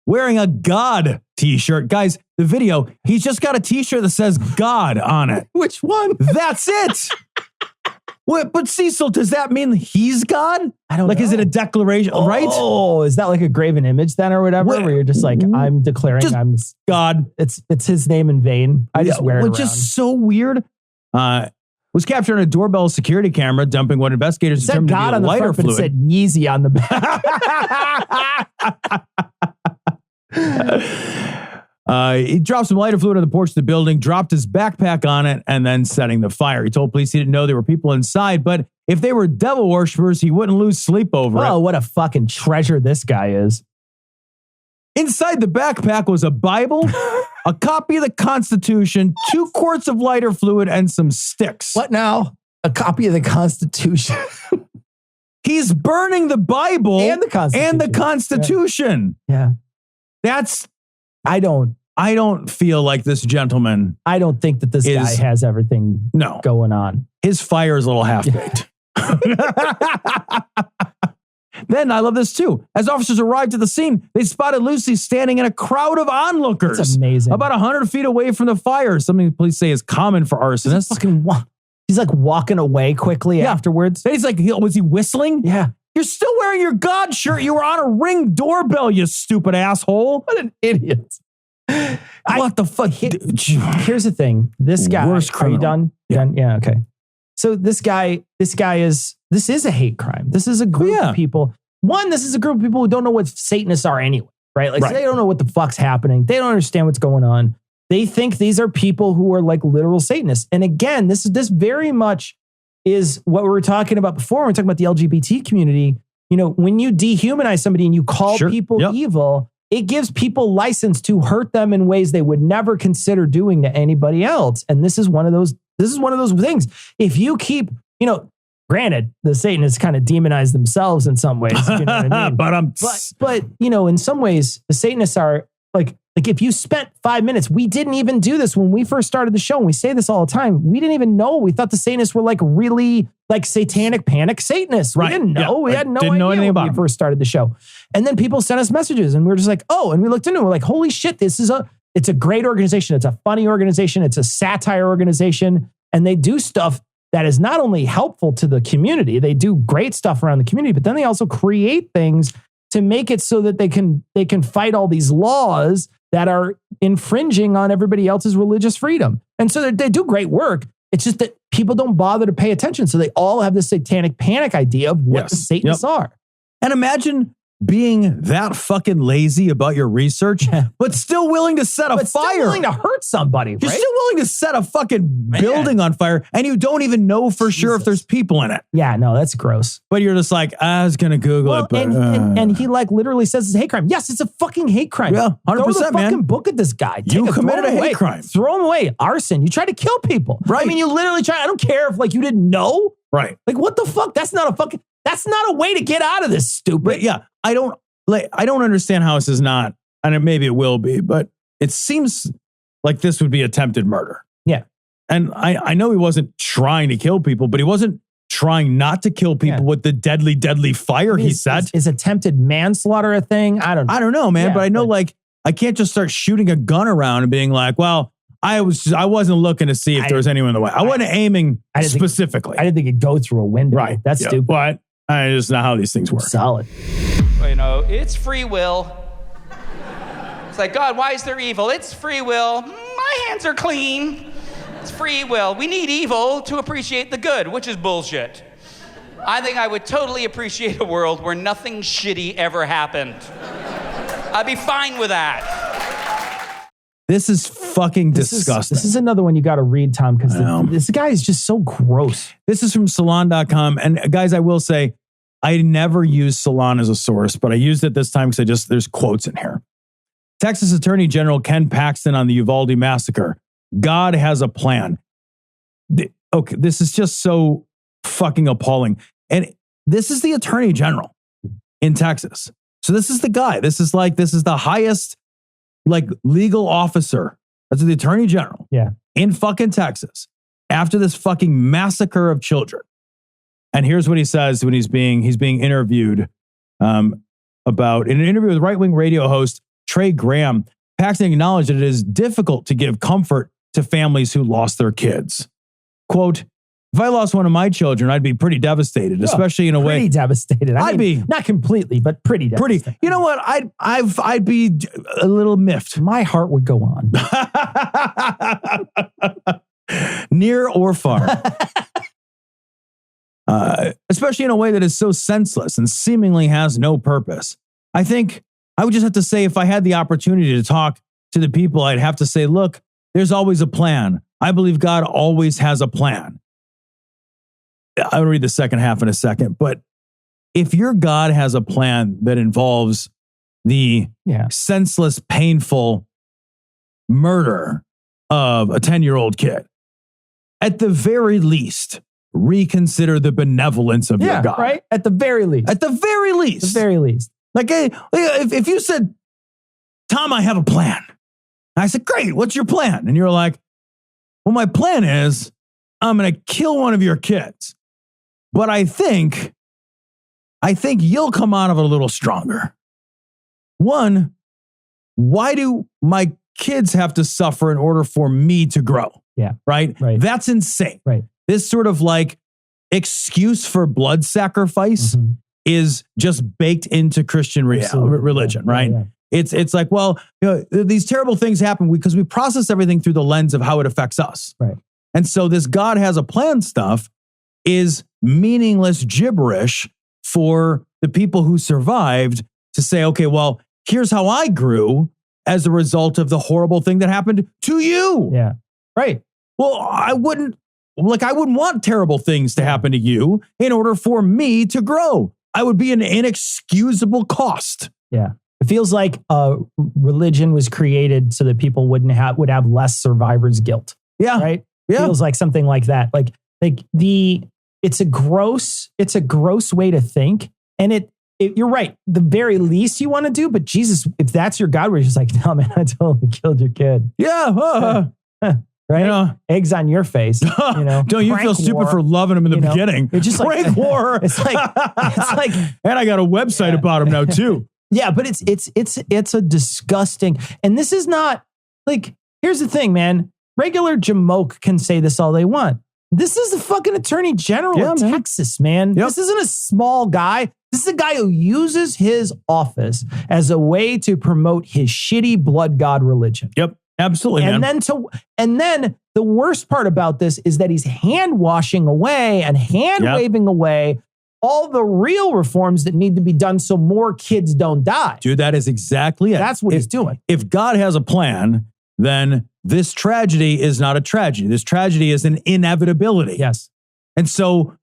wearing a God t-shirt. Guys, the video, he's just got a t-shirt that says God on it. Which one? That's it. What, but Cecil, does that mean he's God? I don't know. Is it a declaration, right? Oh, is that like a graven image then or whatever? Where you're just like, I'm declaring I'm God. It's his name in vain. I just wear it around. Just so weird. Was captured on a doorbell security camera, dumping what investigators determined God to be a lighter fluid. It said Yeezy on the back. He dropped some lighter fluid on the porch of the building, dropped his backpack on it, and then setting the fire. He told police he didn't know there were people inside, but if they were devil worshippers, he wouldn't lose sleep over it. Oh, what a fucking treasure this guy is. Inside the backpack was a Bible, a copy of the Constitution, 2 quarts of lighter fluid, and some sticks. What now? A copy of the Constitution. He's burning the Bible and the Constitution. Yeah. That's... I don't feel like this gentleman... I don't think that this guy has everything going on. His fire is a little half-baked. Then, I love this too. As officers arrived at the scene, they spotted Lucy standing in a crowd of onlookers. That's amazing. About 100 feet away from the fire. Something the police say is common for arsonists. He's like walking away quickly afterwards. Then he's like, was he whistling? Yeah. You're still wearing your God shirt. You were on a Ring doorbell, you stupid asshole. What an idiot. What the fuck? Here's the thing. This guy, worst criminal. Are you done? Yeah. Done? Yeah, okay. So this is a hate crime. This is a group of people. One, this is a group of people who don't know what Satanists are anyway, right? Like they don't know what the fuck's happening. They don't understand what's going on. They think these are people who are like literal Satanists. And again, this very much is what we were talking about before. When we're talking about the LGBT community. You know, when you dehumanize somebody and you call people evil, it gives people license to hurt them in ways they would never consider doing to anybody else. And this is one of those things. If you keep, you know, granted, the Satanists kind of demonize themselves in some ways, you know what I mean? but you know, in some ways, the Satanists are like if you spent 5 minutes, we didn't even do this when we first started the show. And we say this all the time. We didn't even know. We thought the Satanists were like really like satanic panic Satanists. We didn't know. Yeah, we had no idea anything about when we first started the show. And then people sent us messages and we were just like, oh, and we looked into it. We're like, holy shit, it's a great organization. It's a funny organization. It's a satire organization. And they do stuff that is not only helpful to the community, they do great stuff around the community, but then they also create things to make it so that they can fight all these laws that are infringing on everybody else's religious freedom. And so they do great work. It's just that people don't bother to pay attention. So they all have this satanic panic idea of what the Satanists are. And imagine being that fucking lazy about your research, but still willing to set a fire. Still willing to hurt somebody, right? You're still willing to set a fucking building on fire, and you don't even know for sure if there's people in it. Yeah, no, that's gross. But you're just like, I was going to Google it. But, and he like literally says it's a hate crime. Yes, it's a fucking hate crime. Yeah, 100%, Throw the man. fucking book at this guy. You committed a hate crime. Throw him away. Arson. You tried to kill people. Right. I mean, you literally tried. I don't care if like you didn't know. Right. Like, what the fuck? That's not a way to get out of this, stupid. But yeah, I don't understand how this is not, and maybe it will be, but it seems like this would be attempted murder. Yeah. And I know he wasn't trying to kill people, but he wasn't trying not to kill people with the deadly fire, he said. Is attempted manslaughter a thing? I don't know, man, but I know like I can't just start shooting a gun around and being like, well, I wasn't looking to see if there was anyone in the way. I wasn't aiming specifically. I didn't think it'd go through a window. Right. That's stupid. But I just know how these things work. Solid. You know, it's free will. It's like, God, why is there evil? It's free will. My hands are clean. It's free will. We need evil to appreciate the good, which is bullshit. I think I would totally appreciate a world where nothing shitty ever happened. I'd be fine with that. This is fucking disgusting. This is another one you got to read, Tom, because this guy is just so gross. This is from Salon.com. And guys, I will say, I never use Salon as a source, but I used it this time because there's quotes in here. Texas Attorney General Ken Paxton on the Uvalde massacre. God has a plan. Okay, this is just so fucking appalling. And this is the Attorney General in Texas. So this is the guy. This is the highest like legal officer. That's the Attorney General in fucking Texas after this fucking massacre of children. And here's what he says when he's being interviewed about in an interview with right-wing radio host Trey Graham. Paxton acknowledged that it is difficult to give comfort to families who lost their kids. Quote, if I lost one of my children, I'd be pretty devastated, especially in a way. Pretty devastated. I'd be not completely, but pretty devastated. You know what? I'd be a little miffed. My heart would go on. Near or far. Especially in a way that is so senseless and seemingly has no purpose. I think I would just have to say, if I had the opportunity to talk to the people, I'd have to say, look, there's always a plan. I believe God always has a plan. I'll read the second half in a second. But if your God has a plan that involves the senseless, painful murder of a 10-year-old kid, at the very least, reconsider the benevolence of your God. Right? At the very least. At the very least. At the very least. Like, if you said, Tom, I have a plan. And I said, great, what's your plan? And you're like, well, my plan is I'm going to kill one of your kids. But I think you'll come out of it a little stronger. One, why do my kids have to suffer in order for me to grow? Yeah. Right? That's insane. Right. This sort of like excuse for blood sacrifice is just baked into Christian religion, right? Yeah. It's like, well, you know, these terrible things happen because we process everything through the lens of how it affects us. Right. And so this God has a plan stuff is meaningless gibberish for the people who survived to say, okay, well, here's how I grew. as a result of the horrible thing that happened to you. Yeah. Right. Well, I wouldn't want terrible things to happen to you in order for me to grow. I would be an inexcusable cost. Yeah. It feels like religion was created so that people would have less survivor's guilt. Yeah. Right? Yeah. Feels like something like that. It's a gross way to think. And you're right. The very least you want to do, but Jesus, if that's your God, we're just like, no, man, I totally killed your kid. Yeah. Right? Eggs on your face. Don't you feel stupid for loving him in the beginning? It's just prank war. It's like, and I got a website about him now too. Yeah, but it's a disgusting, and this is not like, here's the thing, man. Regular jamoke can say this all they want. This is the fucking Attorney General of Texas, man. Yep. This isn't a small guy. This is a guy who uses his office as a way to promote his shitty blood god religion. Yep. Absolutely, and man. then the worst part about this is that he's hand washing away and hand waving away all the real reforms that need to be done so more kids don't die. Dude, that is exactly it. That's what he's doing. If God has a plan, then this tragedy is not a tragedy. This tragedy is an inevitability. Yes. And so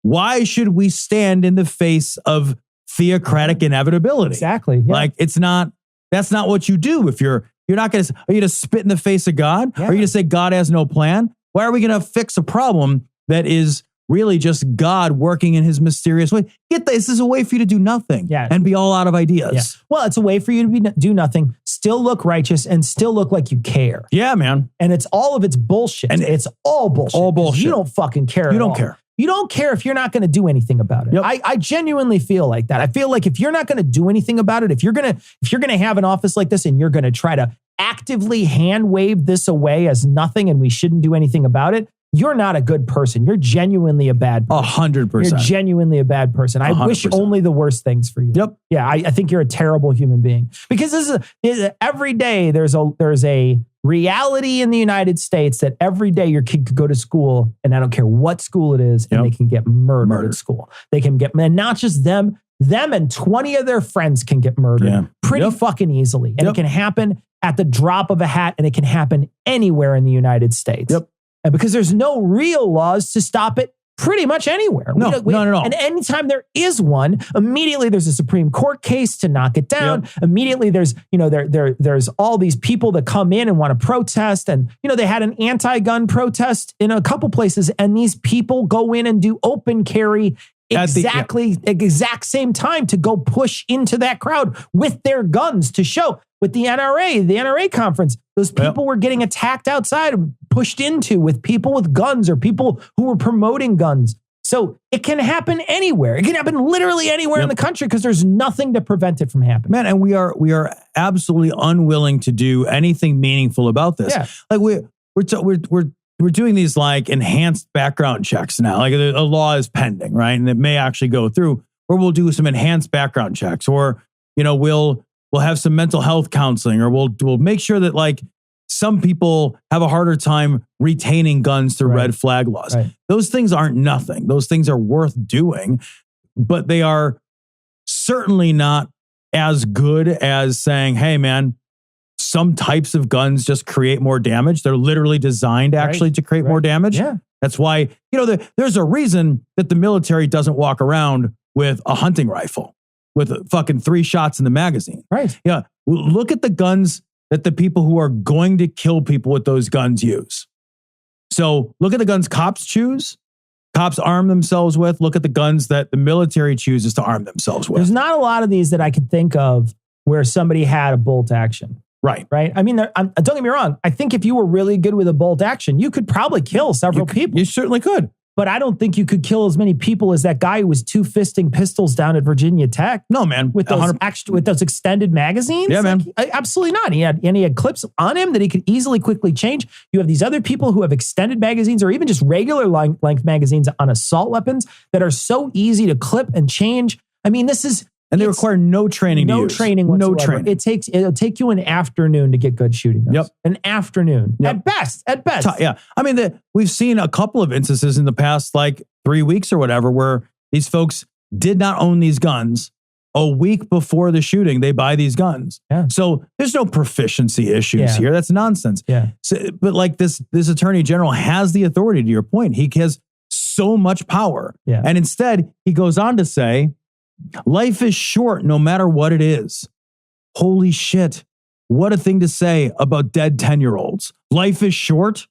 why should we stand in the face of theocratic inevitability? Exactly. Yeah. Like that's not what you do. If you're not going to, are you going to spit in the face of God? Yeah. Are you going to say God has no plan? Why are we going to fix a problem that is really just God working in his mysterious way? Get this is a way for you to do nothing and be all out of ideas. Yeah. Well, it's a way for you to do nothing, still look righteous, and still look like you care. Yeah, man. And it's bullshit. And it's all bullshit. All bullshit. You don't fucking care. You don't care. You don't care if you're not going to do anything about it. Yep. I genuinely feel like that. I feel like if you're not going to do anything about it, if you're going to have an office like this and you're going to try to actively hand wave this away as nothing and we shouldn't do anything about it, you're not a good person. You're genuinely a bad person. 100%. You're genuinely a bad person. I 100%. wish only the worst things for you. Yep. Yeah, I think you're a terrible human being. Because this is every day there's a reality in the United States that every day your kid could go to school, and I don't care what school it is, and they can get murdered at school. They can get, and not just them and 20 of their friends can get murdered pretty fucking easily. And it can happen at the drop of a hat, and it can happen anywhere in the United States. Yep. And because there's no real laws to stop it pretty much anywhere. No. And anytime there is one, immediately there's a Supreme Court case to knock it down. Yep. Immediately there's all these people that come in and want to protest. And, they had an anti-gun protest in a couple places, and these people go in and do open carry exact same time to go push into that crowd with their guns to show. With the NRA conference, those people were getting attacked outside and pushed into with people with guns or people who were promoting guns. So it can happen anywhere. It can happen literally anywhere in the country because there's nothing to prevent it from happening. Man, and we are absolutely unwilling to do anything meaningful about this. Yeah. Like we're doing these like enhanced background checks now. Like a law is pending, right? And it may actually go through, or we'll do some enhanced background checks, or we'll have some mental health counseling, or we'll make sure that like some people have a harder time retaining guns through red flag laws. Right. Those things aren't nothing. Those things are worth doing, but they are certainly not as good as saying, hey man, some types of guns just create more damage. They're literally designed actually to create more damage. Yeah. That's why, there's a reason that the military doesn't walk around with a hunting rifle with fucking 3 shots in the magazine. Right. Yeah. Look at the guns that the people who are going to kill people with those guns use. So look at the guns cops arm themselves with. Look at the guns that the military chooses to arm themselves with. There's not a lot of these that I can think of where somebody had a bolt action. Right. I mean, don't get me wrong. I think if you were really good with a bolt action, you could probably kill several people. You certainly could. But I don't think you could kill as many people as that guy who was 2-fisting pistols down at Virginia Tech. No, man. With those extended magazines? Yeah, man. Absolutely not. He had clips on him that he could easily quickly change. You have these other people who have extended magazines or even just regular length magazines on assault weapons that are so easy to clip and change. I mean, and they require no training. No training whatsoever. No training. It'll take you an afternoon to get good shooting. Yep. An afternoon. Yep. At best. Yeah. I mean, we've seen a couple of instances in the past, like 3 weeks or whatever, where these folks did not own these guns, a week before the shooting, they buy these guns. Yeah. So there's no proficiency issues here. That's nonsense. Yeah. So, but like this attorney general has the authority, to your point. He has so much power. Yeah. And instead, he goes on to say, life is short no matter what it is. Holy shit. What a thing to say about dead 10-year-olds. Life is short.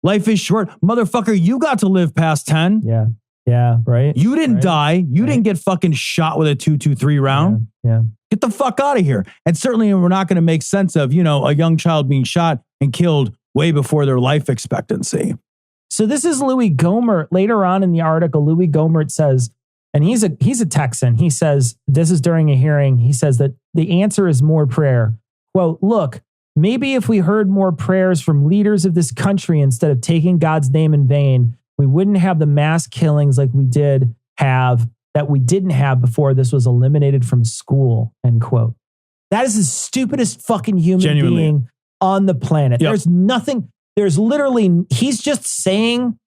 Life is short. Motherfucker, you got to live past 10. Yeah. Yeah, right. You didn't die. You didn't get fucking shot with a 223 round. Yeah. Get the fuck out of here. And certainly we're not going to make sense of, a young child being shot and killed way before their life expectancy. So this is Louis Gohmert. Later on in the article, Louis Gohmert says, and he's a Texan. He says, this is during a hearing. He says that the answer is more prayer. Quote, look, maybe if we heard more prayers from leaders of this country instead of taking God's name in vain, we wouldn't have the mass killings like we didn't have before this was eliminated from school, end quote. That is the stupidest fucking human being on the planet. Yep. There's literally, he's just saying,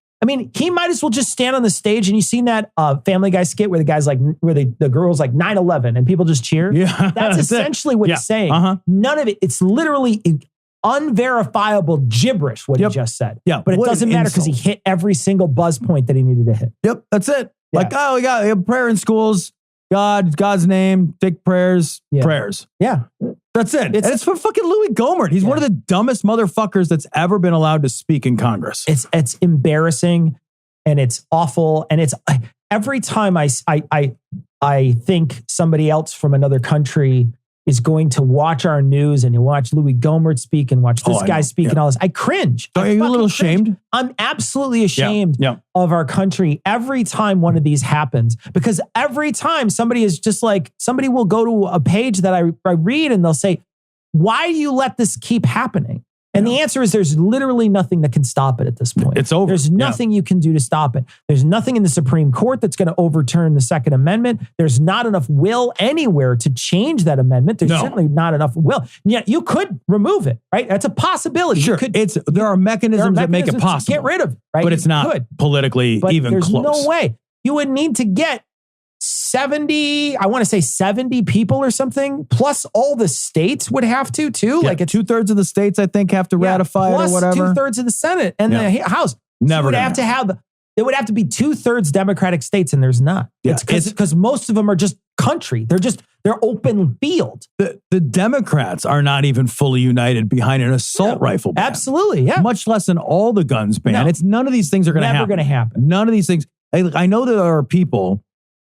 he might as well just stand on the stage, and you've seen that Family Guy skit where the guy's like, the girl's like 9/11 and people just cheer. Yeah. That's essentially what he's saying. None of it, it's literally unverifiable gibberish, what he just said. Yeah. But it doesn't matter because he hit every single buzz point that he needed to hit. Yep. That's it. Yeah. Like, we got prayer in schools, God's name, big prayers. Yeah. That's it. It's for fucking Louis Gohmert. He's one of the dumbest motherfuckers that's ever been allowed to speak in Congress. It's embarrassing and it's awful. And it's every time I think somebody else from another country is going to watch our news and you watch Louis Gohmert speak and watch this guy speak and all this, I cringe. Are you a little ashamed? I'm absolutely ashamed of our country every time one of these happens, because every time somebody will go to a page that I read and they'll say, why do you let this keep happening? And the answer is there's literally nothing that can stop it at this point. It's over. There's nothing you can do to stop it. There's nothing in the Supreme Court that's going to overturn the Second Amendment. There's not enough will anywhere to change that amendment. There's certainly not enough will. Yeah, you could remove it, right? That's a possibility. Sure. There are mechanisms that make it possible. Get rid of it, right? But it's not politically even close. There's no way. You would need to get 70 people or something, plus all the states would have to too. Yeah, like 2/3 of the states, I think, have to ratify it or whatever. 2/3 of the Senate and the House. Never there would have to be 2/3 Democratic states, and there's not. Yeah, it's because most of them are just country. They're open field. The Democrats are not even fully united behind an assault rifle ban. Absolutely, yeah. Much less an all the guns ban. No. It's none of these things are going to happen. Never going to happen. None of these things. I know there are people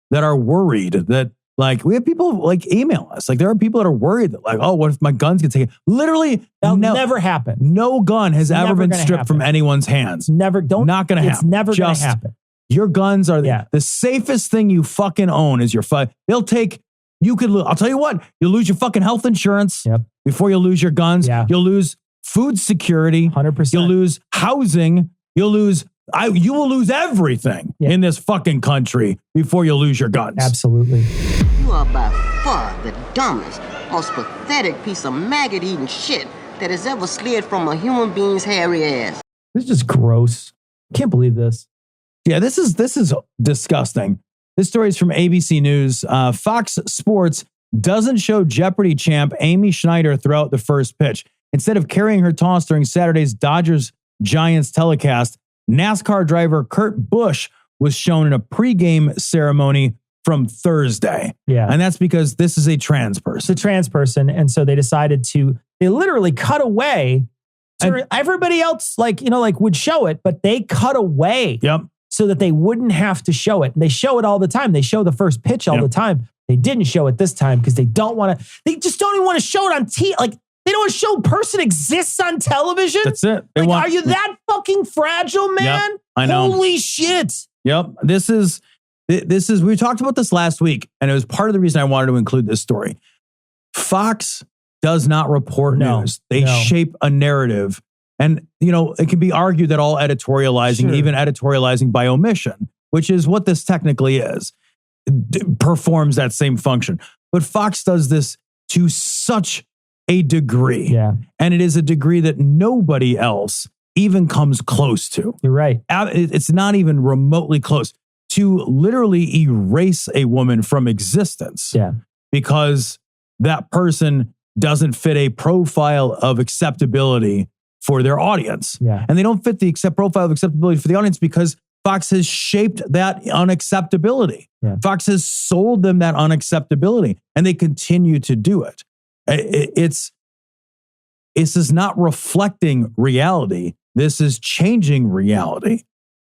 that are worried that, like, we have people like email us. Like, there are people that are worried that, like, oh, what if my guns get taken? Literally, that'll never happen. No gun has ever been stripped from anyone's hands. Not going to happen. It's never going to happen. Your guns are the safest thing you fucking own is your They'll take, I'll tell you what, you'll lose your fucking health insurance before you lose your guns. Yeah. You'll lose food security. 100%. You'll lose housing. You will lose everything in this fucking country before you lose your guns. Absolutely. You are by far the dumbest, most pathetic piece of maggot-eating shit that has ever slid from a human being's hairy ass. This is just gross. I can't believe this. Yeah, this is disgusting. This story is from ABC News. Fox Sports doesn't show Jeopardy champ Amy Schneider throughout the first pitch. Instead of carrying her toss during Saturday's Dodgers-Giants telecast, NASCAR driver Kurt Busch was shown in a pregame ceremony from Thursday. Yeah. And that's because this is a trans person. It's a trans person. And so they decided they literally cut away. Everybody else, would show it, but they cut away. Yep. So that they wouldn't have to show it. And they show it all the time. They show the first pitch all the time. They didn't show it this time because they just don't even want to show it on TV. Like, they don't want to show a person exists on television. That's it. Are you that fucking fragile, man? Yep, I know. Holy shit. Yep. This is, we talked about this last week, and it was part of the reason I wanted to include this story. Fox does not report news. They shape a narrative. And, it can be argued that all editorializing, even editorializing by omission, which is what this technically is, performs that same function. But Fox does this to such a degree. Yeah. And it is a degree that nobody else even comes close to. You're right. It's not even remotely close to literally erase a woman from existence because that person doesn't fit a profile of acceptability for their audience. And they don't fit the profile of acceptability for the audience because Fox has shaped that unacceptability. Fox has sold them that unacceptability, and they continue to do it. This is not reflecting reality. This is changing reality.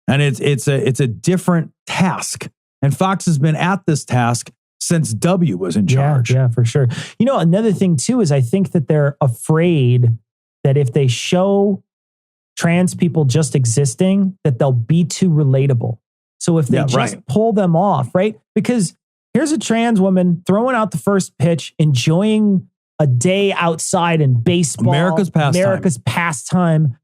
And it's a different task. And Fox has been at this task since W was in charge. Yeah, for sure. You know, another thing too is I think that they're afraid that if they show trans people just existing, that they'll be too relatable. So if they pull them off, right? Because here's a trans woman throwing out the first pitch, enjoying a day outside in baseball. America's pastime.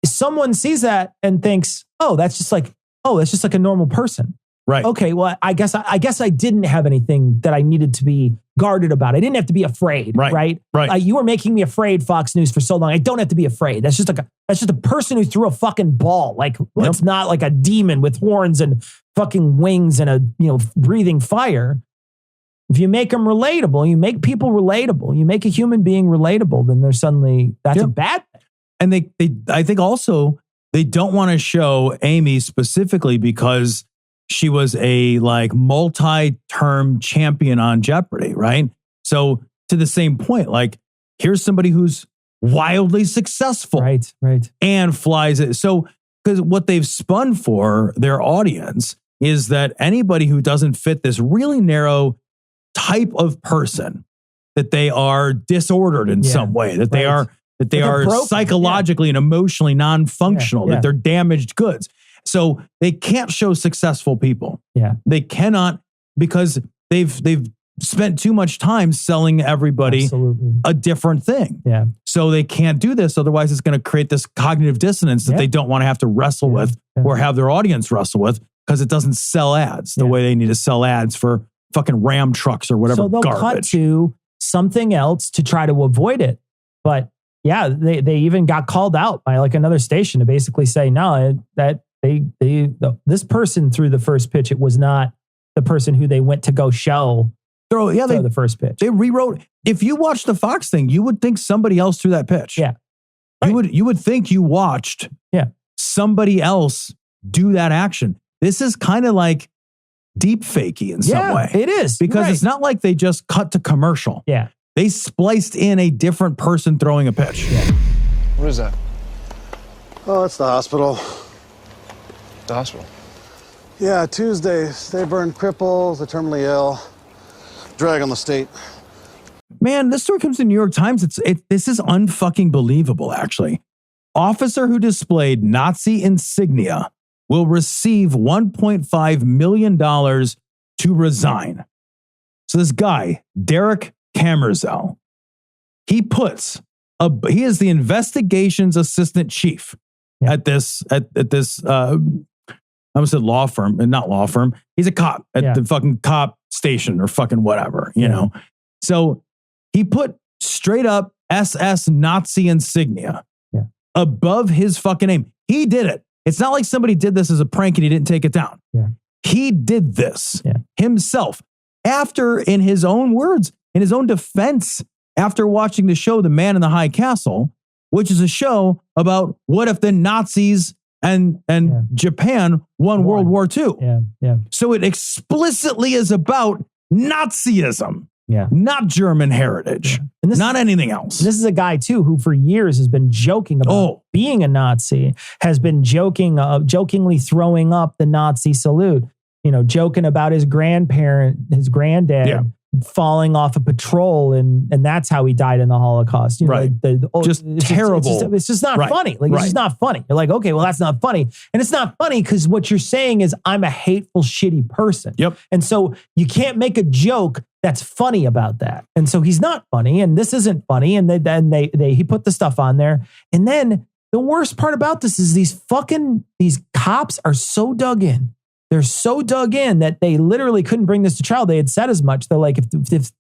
Someone sees that and thinks, that's just like a normal person. Right. Okay, well, I guess I didn't have anything that I needed to be guarded about. I didn't have to be afraid, right? You were making me afraid, Fox News, for so long. I don't have to be afraid. That's just a person who threw a fucking ball. Like, it's not like a demon with horns and fucking wings and a breathing fire. If you make them relatable, you make people relatable, you make a human being relatable, then there's suddenly that's a bad thing. And they I think also they don't want to show Amy specifically because she was a multi-term champion on Jeopardy, right? So to the same point, here's somebody who's wildly successful, right, and flies it. So because what they've spun for their audience is that anybody who doesn't fit this really narrow type of person, that they are disordered in some way, that they are broken, psychologically and emotionally non-functional, that they're damaged goods. So they can't show successful people. They cannot, because they've spent too much time selling everybody a different thing. So they can't do this. Otherwise, it's going to create this cognitive dissonance that they don't want to have to wrestle with or have their audience wrestle with, because it doesn't sell ads the way they need to sell ads for fucking Ram trucks or whatever. So they'll garbage. cut to something else to try to avoid it. But they even got called out by another station to basically say, no, that this person threw the first pitch. It was not the person who they went to go show. Throw the first pitch. They rewrote. If you watched the Fox thing, you would think somebody else threw that pitch. You would think you watched somebody else do that action. This is kind of like deep fakey in some way. It is. Because it's not like they just cut to commercial. They spliced in a different person throwing a pitch. What is that? Oh, it's the hospital. The hospital? Yeah, Tuesday. They burned cripples, the terminally ill. Drag on the state. Man, this story comes to the New York Times. This is unfucking believable, actually. Officer who displayed Nazi insignia will receive $1.5 million to resign. So this guy, Derek Kamerzel, he is the investigations assistant chief at this I almost said law firm, and not law firm. He's a cop at the fucking cop station or fucking whatever, you know? So he put straight up SS Nazi insignia above his fucking name. He did it. It's not like somebody did this as a prank and he didn't take it down. He did this himself after, in his own words, in his own defense, after watching the show The Man in the High Castle, which is a show about what if the Nazis and Japan won World War II. So it explicitly is about Nazism, not German heritage, and not anything else. This is a guy too who for years has been joking about being a Nazi, has been jokingly throwing up the Nazi salute, joking about his granddad falling off a patrol, and that's how he died in the Holocaust. Terrible. It's just not funny. It's just not funny. You're like, okay, well, that's not funny. And it's not funny because what you're saying is I'm a hateful, shitty person. And so you can't make a joke that's funny about that. And so he's not funny, and this isn't funny. And then he put the stuff on there. And then the worst part about this is these cops are so dug in. They're so dug in that they literally couldn't bring this to trial. They had said as much. They're like, if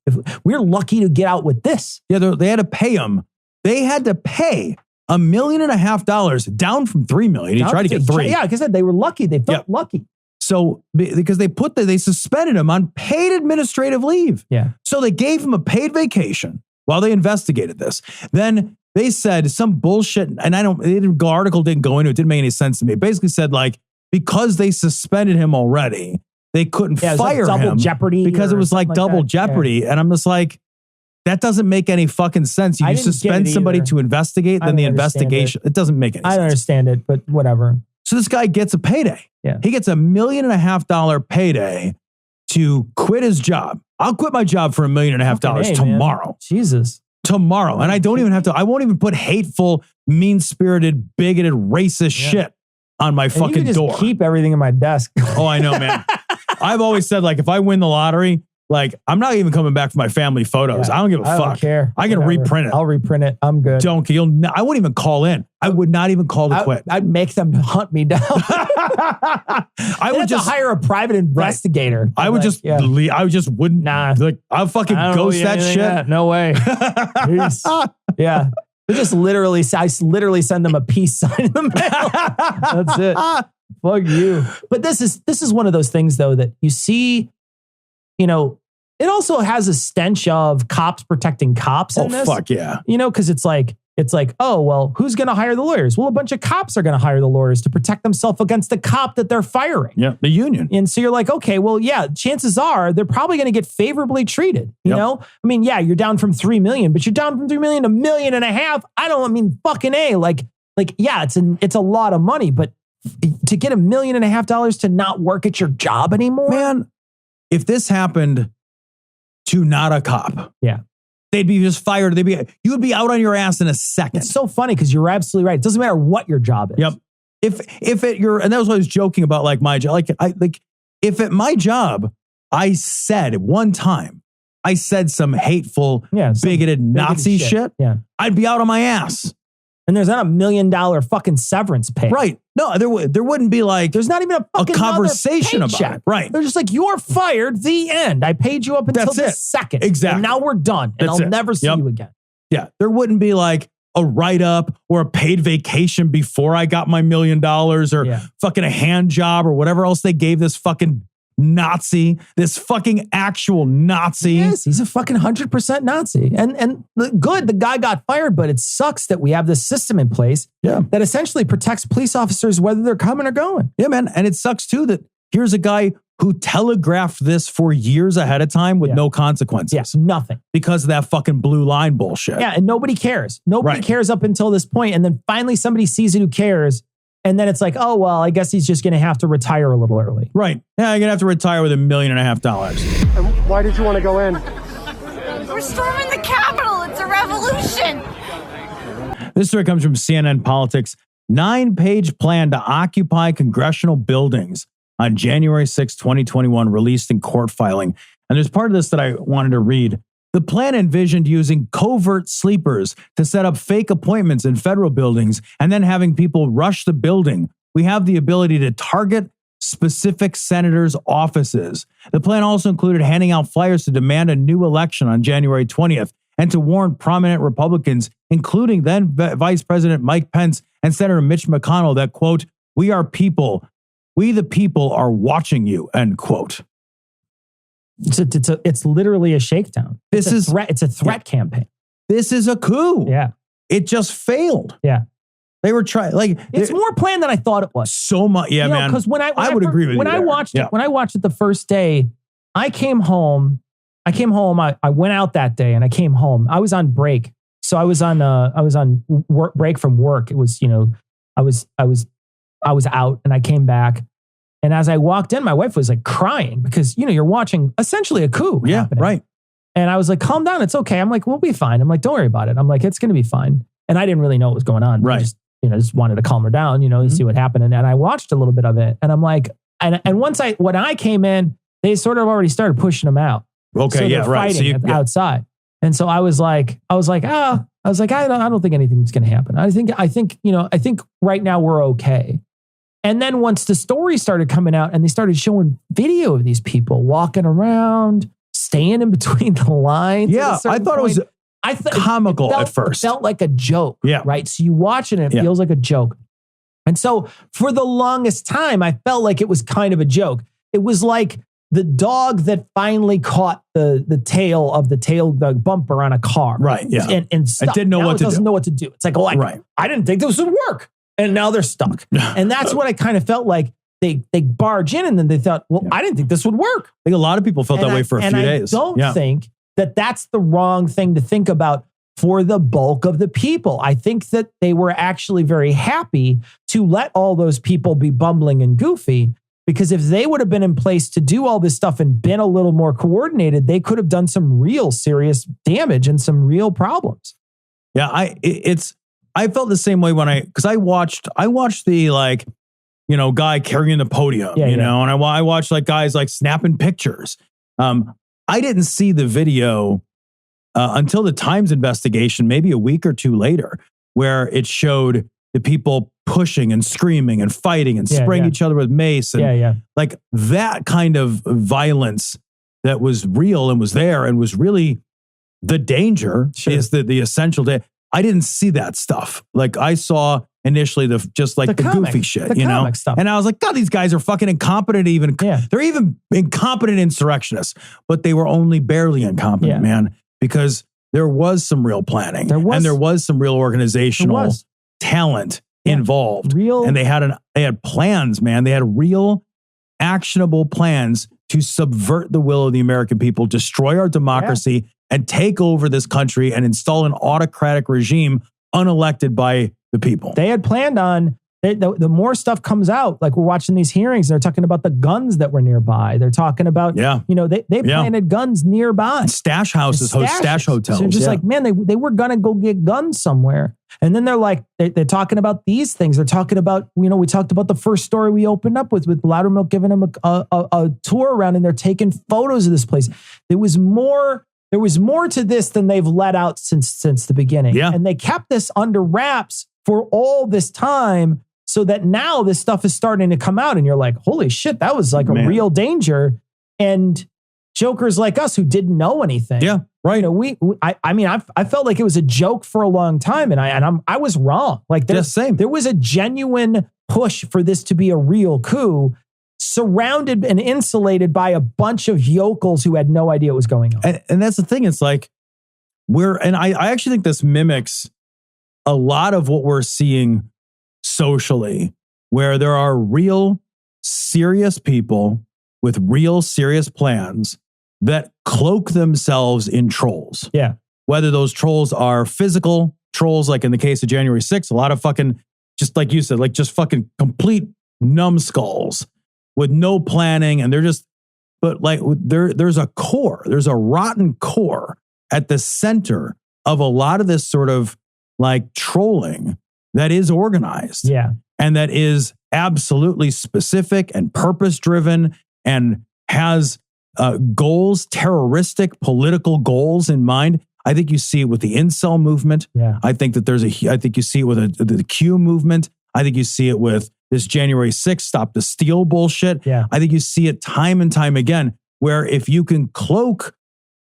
we're lucky to get out with this. They had to pay him. They had to pay $1.5 million down from $3 million. He tried to get $3 million. Like I said, they were lucky. They felt lucky. So because they suspended him on paid administrative leave. Yeah. So they gave him a paid vacation while they investigated this. Then they said some bullshit, and the article didn't go into it. Didn't make any sense to me. It basically said like, because they suspended him already, they couldn't fire him. Double Jeopardy. Because it was like double Jeopardy. Yeah. And I'm just like, that doesn't make any fucking sense. You suspend somebody to investigate, then the investigation. It doesn't make any sense. I don't understand it, but whatever. So this guy gets a payday. Yeah. He gets $1.5 million payday to quit his job. I'll quit my job for $1.5 million tomorrow. Man. Jesus. Tomorrow. And I don't even have to, I won't even put hateful, mean-spirited, bigoted, racist shit on my fucking door. Keep everything in my desk. Oh, I know, man. I've always said, like, if I win the lottery, like, I'm not even coming back for my family photos. I don't give a fuck. I don't care. I can reprint it. I'll reprint it. I'm good. I wouldn't even call in. I would not even call to quit. I'd make them hunt me down. I would just hire a private investigator. I would just leave. I just wouldn't. Nah. Like, I'll fucking ghost that shit. No way. Yeah. I literally send them a peace sign in the mail. That's it. Fuck you. But this is one of those things, though, that you see, you know, it also has a stench of cops protecting cops in this. Oh, fuck yeah. You know, because it's like, oh, well, who's going to hire the lawyers? Well, a bunch of cops are going to hire the lawyers to protect themselves against the cop that they're firing. Yeah, the union. And so you're like, okay, well, yeah, chances are they're probably going to get favorably treated. You know? I mean, yeah, you're down from 3 million, but you're down from 3 million to $1.5 million. Fucking A, like, yeah, it's a lot of money, but to get $1.5 million to not work at your job anymore? Man, if this happened to not a cop. Yeah. They'd be just fired. You would be out on your ass in a second. It's so funny because you're absolutely right. It doesn't matter what your job is. Yep. And that was what I was joking about, like my job. If at my job, I said some hateful, bigoted Nazi shit. Yeah. I'd be out on my ass. And there's not $1 million fucking severance pay. Right. No, there wouldn't be like, there's not even a conversation about it. Right. They're just like, you're fired. The end. I paid you up until the second. Exactly. And now we're done. And I'll never see you again. Yeah. There wouldn't be like a write-up or a paid vacation before I got my $1 million or fucking a hand job or whatever else they gave this fucking Nazi, this fucking actual Nazi. Yes, he's a fucking 100% Nazi. And good, the guy got fired, but it sucks that we have this system in place that essentially protects police officers whether they're coming or going. Yeah, man. And it sucks too that here's a guy who telegraphed this for years ahead of time with no consequences. Yes, nothing. Because of that fucking blue line bullshit. Yeah, and nobody cares. Nobody cares up until this point, and then finally somebody sees it who cares. And then it's like, oh, well, I guess he's just going to have to retire a little early. Right. Yeah, I'm going to have to retire with $1.5 million. And why did you want to go in? We're storming the Capitol. It's a revolution. This story comes from CNN Politics. 9-page plan to occupy congressional buildings on January 6, 2021, released in court filing. And there's part of this that I wanted to read. The plan envisioned using covert sleepers to set up fake appointments in federal buildings and then having people rush the building. We have the ability to target specific senators' offices. The plan also included handing out flyers to demand a new election on January 20th and to warn prominent Republicans, including then Vice President Mike Pence and Senator Mitch McConnell, that, quote, we are people. We the people are watching you, end quote. It's literally a shakedown. It's a threat campaign. This is a coup. Yeah. It just failed. Yeah. They were trying, like, it's more planned than I thought it was. So much. Yeah, man. Because when I would agree with you. When I watched it the first day, I came home. I went out that day and I came home. I was on break. So I was on break from work. It was, I was out and I came back. And as I walked in, my wife was like crying because, you're watching essentially a coup. Yeah, happening. And I was like, calm down. It's okay. I'm like, we'll be fine. I'm like, don't worry about it. I'm like, it's going to be fine. And I didn't really know what was going on. Right. I just wanted to calm her down, to see what happened. And I watched a little bit of it. And I'm like, and when I came in, they sort of already started pushing them out. Okay. So yeah. Right. So outside. And so I was like, I don't think anything's going to happen. I think right now we're okay. And then once the story started coming out and they started showing video of these people walking around, staying in between the lines. Yeah, I thought it was comical at first. It felt like a joke. Yeah. Right. So you watch it and it feels like a joke. And so for the longest time, I felt like it was kind of a joke. It was like the dog that finally caught the tail of the bumper on a car. Right, yeah. And I didn't know what to do. Doesn't know what to do. It's like, I didn't think this would work. And now they're stuck. And that's what I kind of felt like. They barge in and then they thought, I didn't think this would work. I think a lot of people felt that way for a few days. I don't think that that's the wrong thing to think about for the bulk of the people. I think that they were actually very happy to let all those people be bumbling and goofy, because if they would have been in place to do all this stuff and been a little more coordinated, they could have done some real serious damage and some real problems. Yeah, I felt the same way because I watched the guy carrying the podium, and I watched like guys like snapping pictures. I didn't see the video until the Times investigation, maybe a week or two later, where it showed the people pushing and screaming and fighting and spraying each other with mace. And like that kind of violence that was real and was there and was really the danger is the essential day. I didn't see that stuff. Like I saw initially the goofy shit, stuff. And I was like, God, these guys are fucking incompetent. They're even incompetent insurrectionists, but they were only barely incompetent, man, because there was some real planning and there was some real organizational talent involved. And they had plans, man. They had real actionable plans to subvert the will of the American people, destroy our democracy, and take over this country and install an autocratic regime unelected by the people. They had planned on, the more stuff comes out, like we're watching these hearings, they're talking about the guns that were nearby. They're talking about, they planted guns nearby. Stash houses, stash hotels. So just like, man, they were going to go get guns somewhere. And then they're like, they're talking about these things. They're talking about, we talked about the first story we opened up with Loudermilk giving them a tour around, and they're taking photos of this place. There was more to this than they've let out since the beginning. Yeah. And they kept this under wraps for all this time, so that now this stuff is starting to come out and you're like, holy shit, that was like a real danger. And jokers like us who didn't know anything. Yeah, right. I felt like it was a joke for a long time, and I was wrong. Like there was a genuine push for this to be a real coup, surrounded and insulated by a bunch of yokels who had no idea what was going on. And that's the thing. It's like I actually think this mimics a lot of what we're seeing socially, where there are real serious people with real serious plans that cloak themselves in trolls. Yeah. Whether those trolls are physical trolls, like in the case of January 6th, a lot of fucking, just like you said, like just fucking complete numbskulls with no planning. And they're just, but like there's a core, there's a rotten core at the center of a lot of this sort of like trolling that is organized. Yeah. And that is absolutely specific and purpose-driven and has goals, terroristic political goals in mind. I think you see it with the incel movement. Yeah. I think that I think you see it with the Q movement. I think you see it with this January 6th Stop the Steal bullshit. Yeah. I think you see it time and time again, where if you can cloak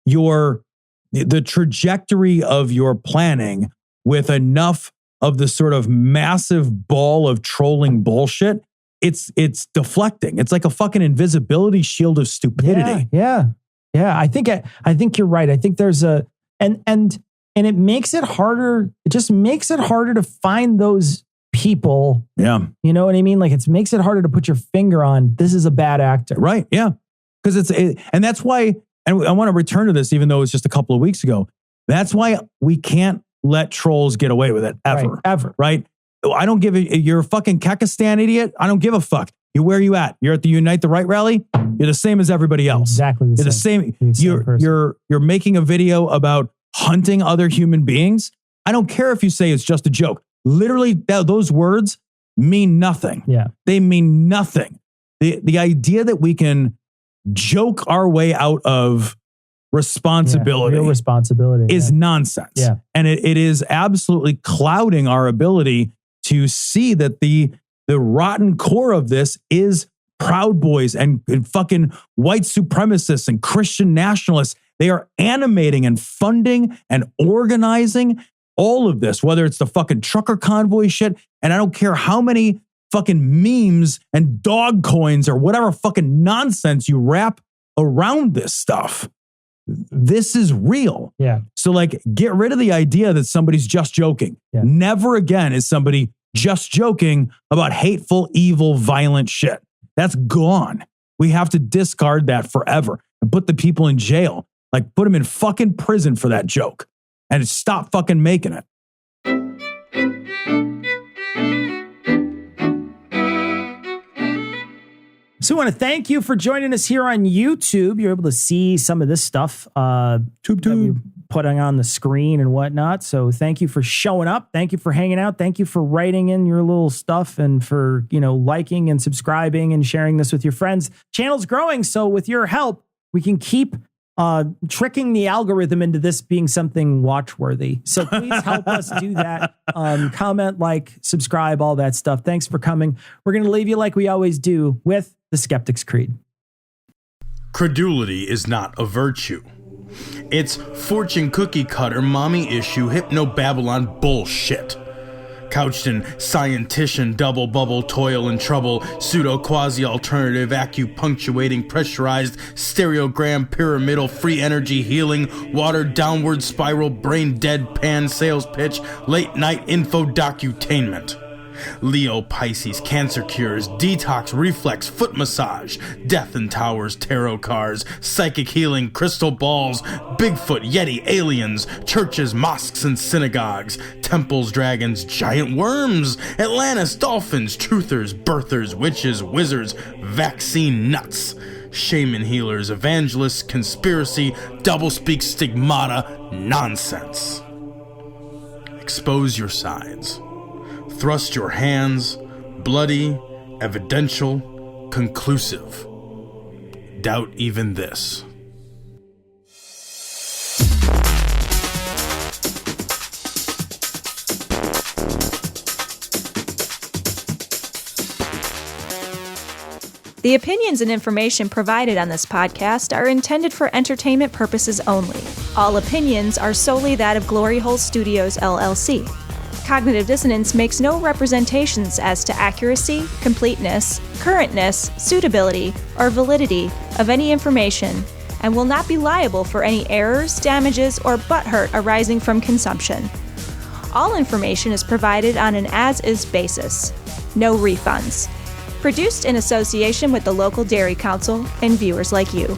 the trajectory of your planning with enough of the sort of massive ball of trolling bullshit, it's deflecting. It's like a fucking invisibility shield of stupidity. Yeah. I think you're right. I think there's and it makes it harder. It just makes it harder to find those people. Yeah. You know what I mean? Like it makes it harder to put your finger on, this is a bad actor. Right. Yeah. Because and that's why, and I want to return to this, even though it's just a couple of weeks ago. That's why we can't let trolls get away with it ever. Right? I don't give a, you're a fucking Kekistan idiot. I don't give a fuck. Where are you at? You're at the Unite the Right rally. You're the same as everybody else. Exactly the same. You're the same. You're making a video about hunting other human beings. I don't care if you say it's just a joke. Literally, those words mean nothing. Yeah. They mean nothing. The idea that we can joke our way out of responsibility, real responsibility is nonsense. Yeah. And it is absolutely clouding our ability to see that the rotten core of this is Proud Boys and fucking white supremacists and Christian nationalists. They are animating and funding and organizing All of this, whether it's the fucking trucker convoy shit, and I don't care how many fucking memes and dog coins or whatever fucking nonsense you wrap around this stuff. This is real. Yeah. So like, get rid of the idea that somebody's just joking. Yeah. Never again is somebody just joking about hateful, evil, violent shit. That's gone. We have to discard that forever and put the people in jail. Like, put them in fucking prison for that joke and stop fucking making it. So I want to thank you for joining us here on YouTube. You're able to see some of this stuff that we're putting on the screen and whatnot. So thank you for showing up. Thank you for hanging out. Thank you for writing in your little stuff and for, liking and subscribing and sharing this with your friends. Channel's growing, so with your help, we can keep tricking the algorithm into this being something watch-worthy. So please help us do that. Comment, like, subscribe, all that stuff. Thanks for coming. We're going to leave you like we always do with the Skeptic's Creed. Credulity is not a virtue. It's fortune cookie cutter, mommy issue, hypno-Babylon bullshit. Couched in scientician, double bubble, toil and trouble, pseudo quasi alternative, acupunctuating, pressurized, stereogram, pyramidal, free energy healing, watered downward spiral, brain deadpan sales pitch, late night info docutainment. Leo, Pisces, cancer cures, detox, reflex, foot massage, death in towers, tarot cards, psychic healing, crystal balls, Bigfoot, Yeti, aliens, churches, mosques and synagogues, temples, dragons, giant worms, Atlantis, dolphins, truthers, birthers, witches, wizards, vaccine nuts, shaman healers, evangelists, conspiracy, doublespeak, stigmata, nonsense. Expose your sides. Thrust your hands, bloody, evidential, conclusive. Doubt even this. The opinions and information provided on this podcast are intended for entertainment purposes only. All opinions are solely that of Glory Hole Studios, LLC. Cognitive Dissonance makes no representations as to accuracy, completeness, currentness, suitability, or validity of any information and will not be liable for any errors, damages, or butthurt arising from consumption. All information is provided on an as-is basis. No refunds. Produced in association with the local Dairy Council and viewers like you.